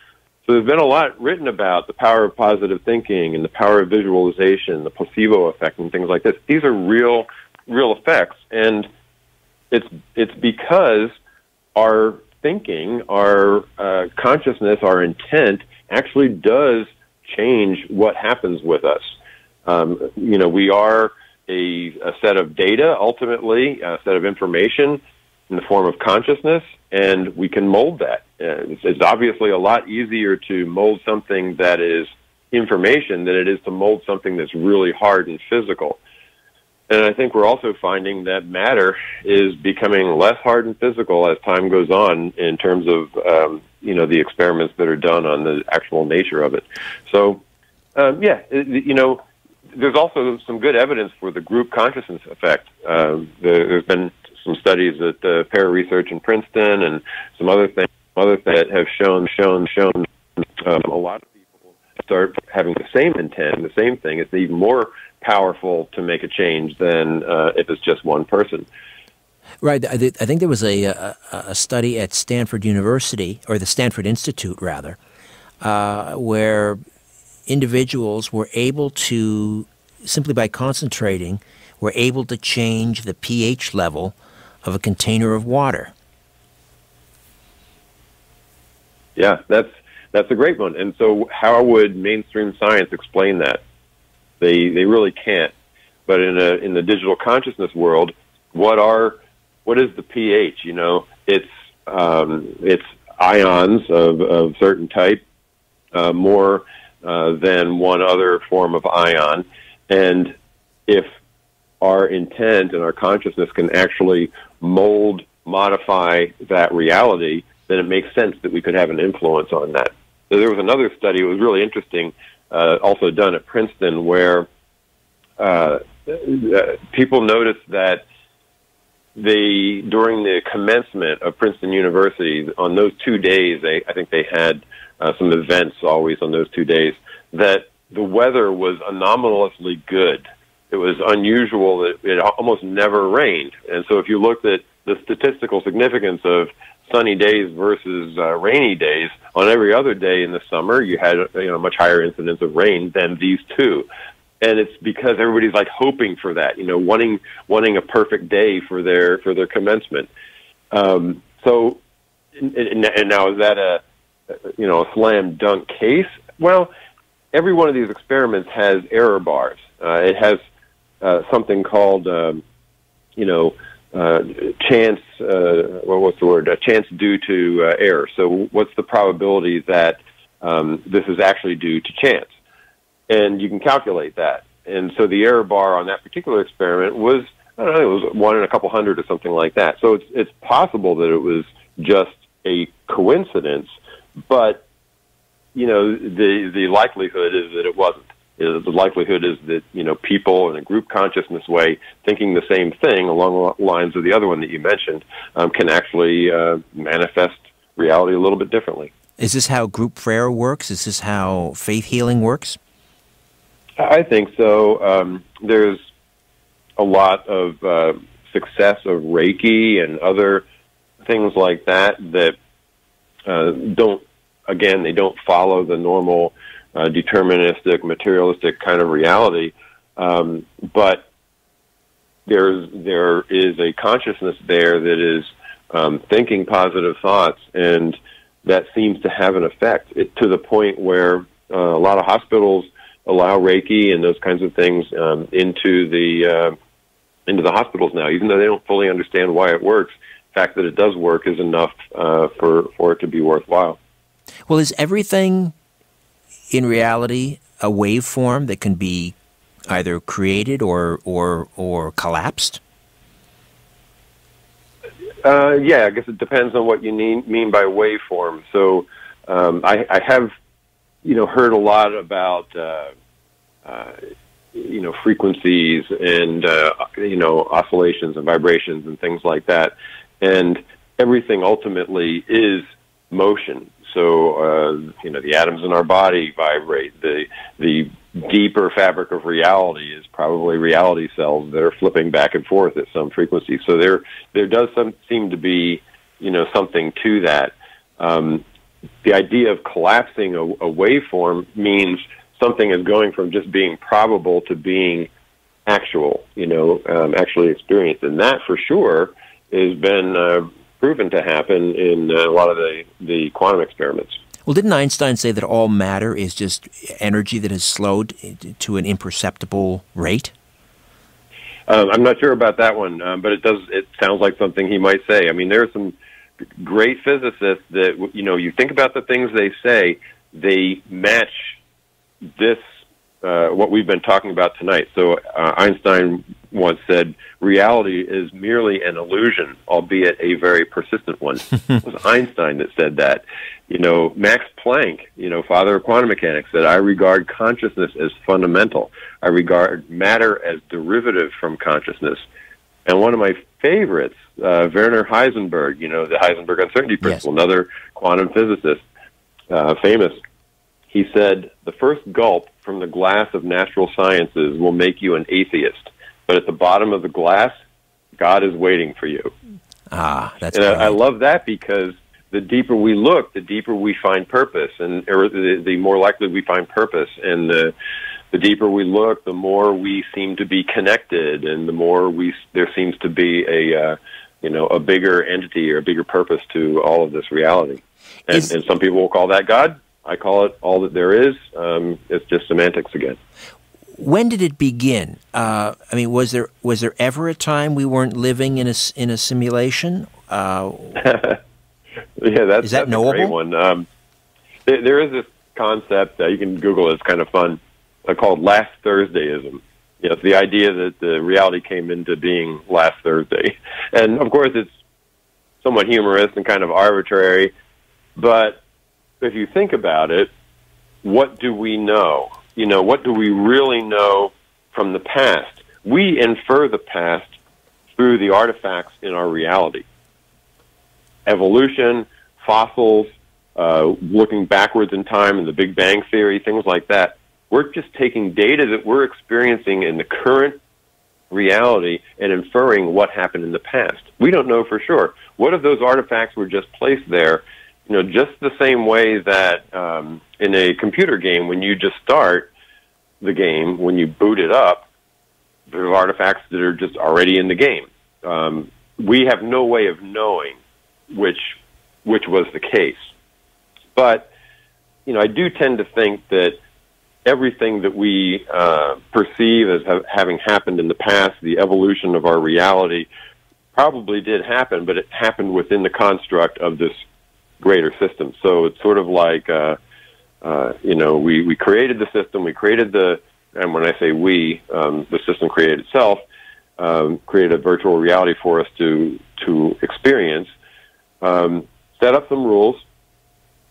So there's been a lot written about the power of positive thinking and the power of visualization, the placebo effect, and things like this. These are real effects, and it's because our thinking, our consciousness, our intent actually does change what happens with us. We are a set of data, ultimately, a set of information in the form of consciousness, and we can mold that. It's obviously a lot easier to mold something that is information than it is to mold something that's really hard and physical. And I think we're also finding that matter is becoming less hard and physical as time goes on in terms of, the experiments that are done on the actual nature of it. So, there's also some good evidence for the group consciousness effect. There's been some studies at Para Research in Princeton and some other things that have shown a lot of people start having the same intent, the same thing. It's even more powerful to make a change than if it's just one person. Right. I think there was a study at Stanford University, or the Stanford Institute, rather, where individuals were able to, simply by concentrating, were able to change the pH level of a container of water. Yeah, that's a great one. And so how would mainstream science explain that? They really can't. But in the digital consciousness world, what is the pH? It's ions of certain type, more than one other form of ion. And if our intent and our consciousness can actually modify that reality, then it makes sense that we could have an influence on that. So there was another study, it was really interesting, also done at Princeton, where people noticed that during the commencement of Princeton University, on those 2 days, I think they had some events always on those 2 days, that the weather was anomalously good. It was unusual that it almost never rained. And so if you looked at the statistical significance of sunny days versus rainy days, on every other day in the summer, you had a much higher incidence of rain than these two. And it's because everybody's like hoping for that, wanting a perfect day for their commencement. And now is that a slam dunk case? Well, every one of these experiments has error bars. It has something called, chance. What's the word? Chance due to error. So, what's the probability that this is actually due to chance? And you can calculate that. And so the error bar on that particular experiment was, it was 1 in a couple hundred or something like that. So it's possible that it was just a coincidence, but the likelihood is that it wasn't. The likelihood is that people in a group consciousness way, thinking the same thing along the lines of the other one that you mentioned, can actually manifest reality a little bit differently. Is this how group prayer works? Is this how faith healing works? I think so. There's a lot of success of Reiki and other things like that they don't follow the normal deterministic, materialistic kind of reality. But there is a consciousness there that is thinking positive thoughts, and that seems to have an effect to the point where a lot of hospitals allow Reiki and those kinds of things into the hospitals now, even though they don't fully understand why it works. The fact that it does work is enough for it to be worthwhile. Well, is everything in reality a waveform that can be either created or collapsed? Yeah, I guess it depends on what you mean by waveform. So I have heard a lot about frequencies and oscillations and vibrations and things like that, and everything ultimately is motion. So the atoms in our body vibrate. The deeper fabric of reality is probably reality cells that are flipping back and forth at some frequency. So there does seem to be something to that. The idea of collapsing a waveform means something is going from just being probable to being actual, actually experienced. And that, for sure, has been proven to happen in a lot of the quantum experiments. Well, didn't Einstein say that all matter is just energy that has slowed to an imperceptible rate? I'm not sure about that one, but it sounds like something he might say. I mean, there are some great physicists that, you think about the things they say, they match this, what we've been talking about tonight. So Einstein once said, reality is merely an illusion, albeit a very persistent one. It was Einstein that said that. Max Planck, father of quantum mechanics, said, I regard consciousness as fundamental. I regard matter as derivative from consciousness. And one of my favorites, Werner Heisenberg, the Heisenberg uncertainty principle, yes, another quantum physicist, famous, he said, the first gulp from the glass of natural sciences will make you an atheist. But at the bottom of the glass, God is waiting for you. That's and great. I love that because the deeper we look, the deeper we find purpose, or the more likely we find purpose. And the deeper we look, the more we seem to be connected, and the more there seems to be a bigger entity or a bigger purpose to all of this reality. And some people will call that God. I call it all that there is. It's just semantics again. When did it begin? Was there ever a time we weren't living in a simulation? Yeah, is that knowable? A great one. There is this concept you can Google it. It's kind of fun. Called Last Thursdayism. It's the idea that the reality came into being last Thursday, and of course it's somewhat humorous and kind of arbitrary. But if you think about it, what do we know? What do we really know from the past? We infer the past through the artifacts in our reality. Evolution, fossils, looking backwards in time in the Big Bang Theory, things like that. We're just taking data that we're experiencing in the current reality and inferring what happened in the past. We don't know for sure. What if those artifacts were just placed there, just the same way that in a computer game, when you just start the game, when you boot it up, there are artifacts that are just already in the game. We have no way of knowing which was the case. But, I do tend to think that everything that we perceive as having happened in the past, the evolution of our reality, probably did happen, but it happened within the construct of this greater system. So it's sort of like, we created the system, and when I say we, the system created itself, created a virtual reality for us to experience, set up some rules,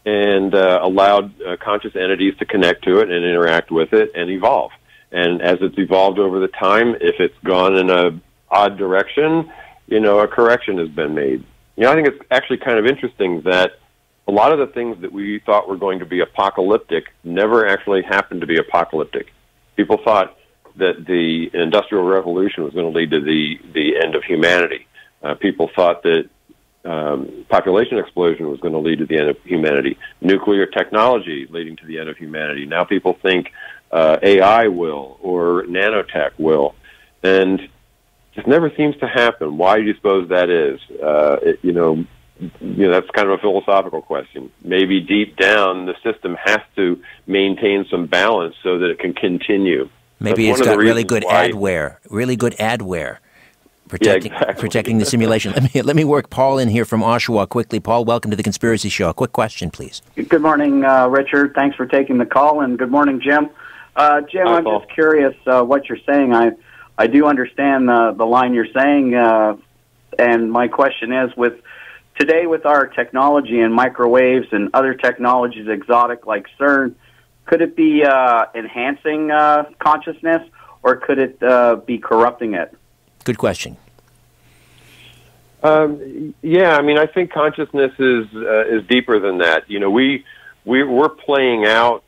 and allowed conscious entities to connect to it and interact with it and evolve. And as it's evolved over the time, if it's gone in an odd direction, a correction has been made. I think it's actually kind of interesting that a lot of the things that we thought were going to be apocalyptic never actually happened to be apocalyptic. People thought that the Industrial Revolution was going to lead to the end of humanity. People thought that population explosion was going to lead to the end of humanity. Nuclear technology leading to the end of humanity. Now people think AI will or nanotech will. And it never seems to happen. Why do you suppose that is? That's kind of a philosophical question. Maybe deep down, the system has to maintain some balance so that it can continue. Maybe it's got really good adware, protecting the simulation. Let me work Paul in here from Oshawa quickly. Paul, welcome to the Conspiracy Show. A quick question, please. Good morning, Richard. Thanks for taking the call, and good morning, Jim. Jim, I'm just curious what you're saying. I do understand the line you're saying, and my question is, today with our technology and microwaves and other technologies exotic like CERN, could it be enhancing consciousness, or could it be corrupting it? Good question. I think consciousness is deeper than that. We're playing out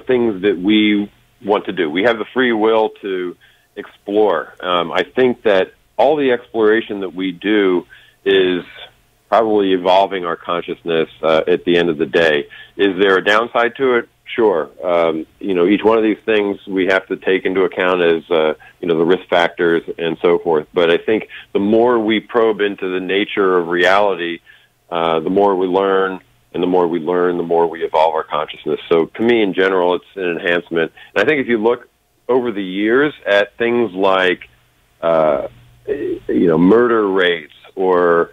things that we want to do. We have the free will to explore. I think that all the exploration that we do is probably evolving our consciousness at the end of the day. Is there a downside to it? Sure. Each one of these things we have to take into account as, the risk factors and so forth. But I think the more we probe into the nature of reality, the more we learn, and the more we learn, the more we evolve our consciousness. So to me, in general, it's an enhancement. And I think if you look over the years at things like, murder rates or,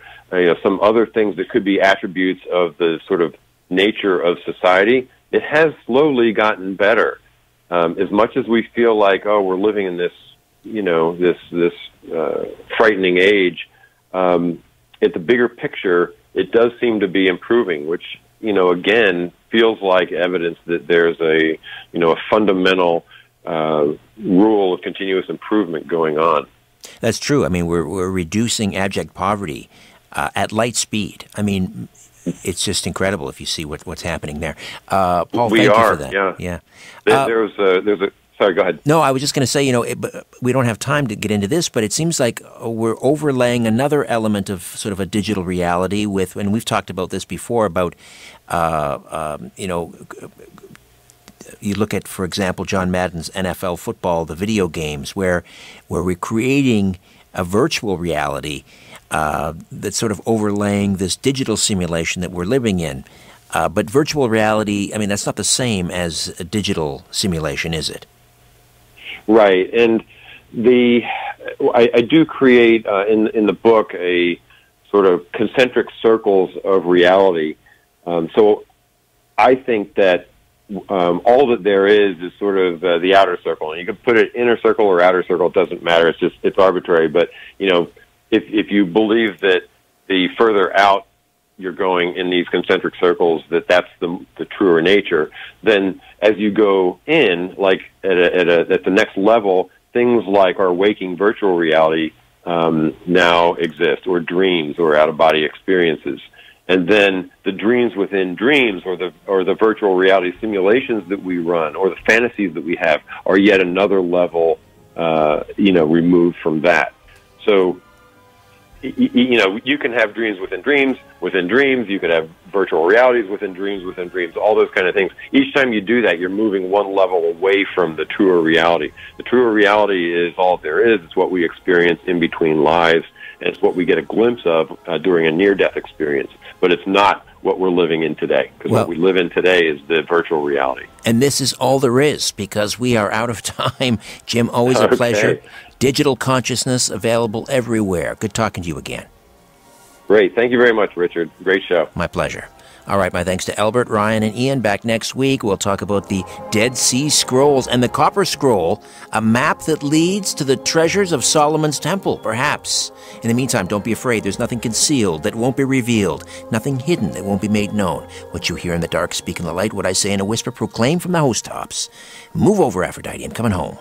some other things that could be attributes of the sort of nature of society, it has slowly gotten better. As much as we feel like, we're living in this, this frightening age, at the bigger picture, it does seem to be improving, which, again, feels like evidence that there's a fundamental rule of continuous improvement going on. That's true. I mean, we're reducing abject poverty at light speed. I mean, it's just incredible if you see what's happening there. Paul, thank you for that. Yeah. There's a. Sorry, go ahead. No, I was just going to say, we don't have time to get into this, but it seems like we're overlaying another element of sort of a digital reality with, and we've talked about this before, about, you look at, for example, John Madden's NFL football, the video games, where we're creating a virtual reality that's sort of overlaying this digital simulation that we're living in. But virtual reality, I mean, that's not the same as a digital simulation, is it? Right, and I do create in the book a sort of concentric circles of reality. So I think that all that there is sort of the outer circle, and you can put it inner circle or outer circle. It doesn't matter. It's arbitrary. But if you believe that the further out you're going in these concentric circles, that's the truer nature, then as you go in, like at the next level, things like our waking virtual reality now exist, or dreams, or out-of-body experiences. And then the dreams within dreams, or the virtual reality simulations that we run, or the fantasies that we have, are yet another level, removed from that. So, you can have dreams within dreams within dreams. You could have virtual realities within dreams, all those kind of things. Each time you do that, you're moving one level away from the truer reality. The truer reality is all there is. It's what we experience in between lives, and it's what we get a glimpse of during a near-death experience. But it's not what we're living in today, because what we live in today is the virtual reality. And this is all there is, because we are out of time. Jim, always a pleasure. Digital consciousness available everywhere. Good talking to you again. Great. Thank you very much, Richard. Great show. My pleasure. All right, my thanks to Albert, Ryan, and Ian. Back next week, we'll talk about the Dead Sea Scrolls and the Copper Scroll, a map that leads to the treasures of Solomon's Temple, perhaps. In the meantime, don't be afraid. There's nothing concealed that won't be revealed, nothing hidden that won't be made known. What you hear in the dark, speak in the light. What I say in a whisper, proclaim from the housetops. Move over, Aphrodite. I'm coming home.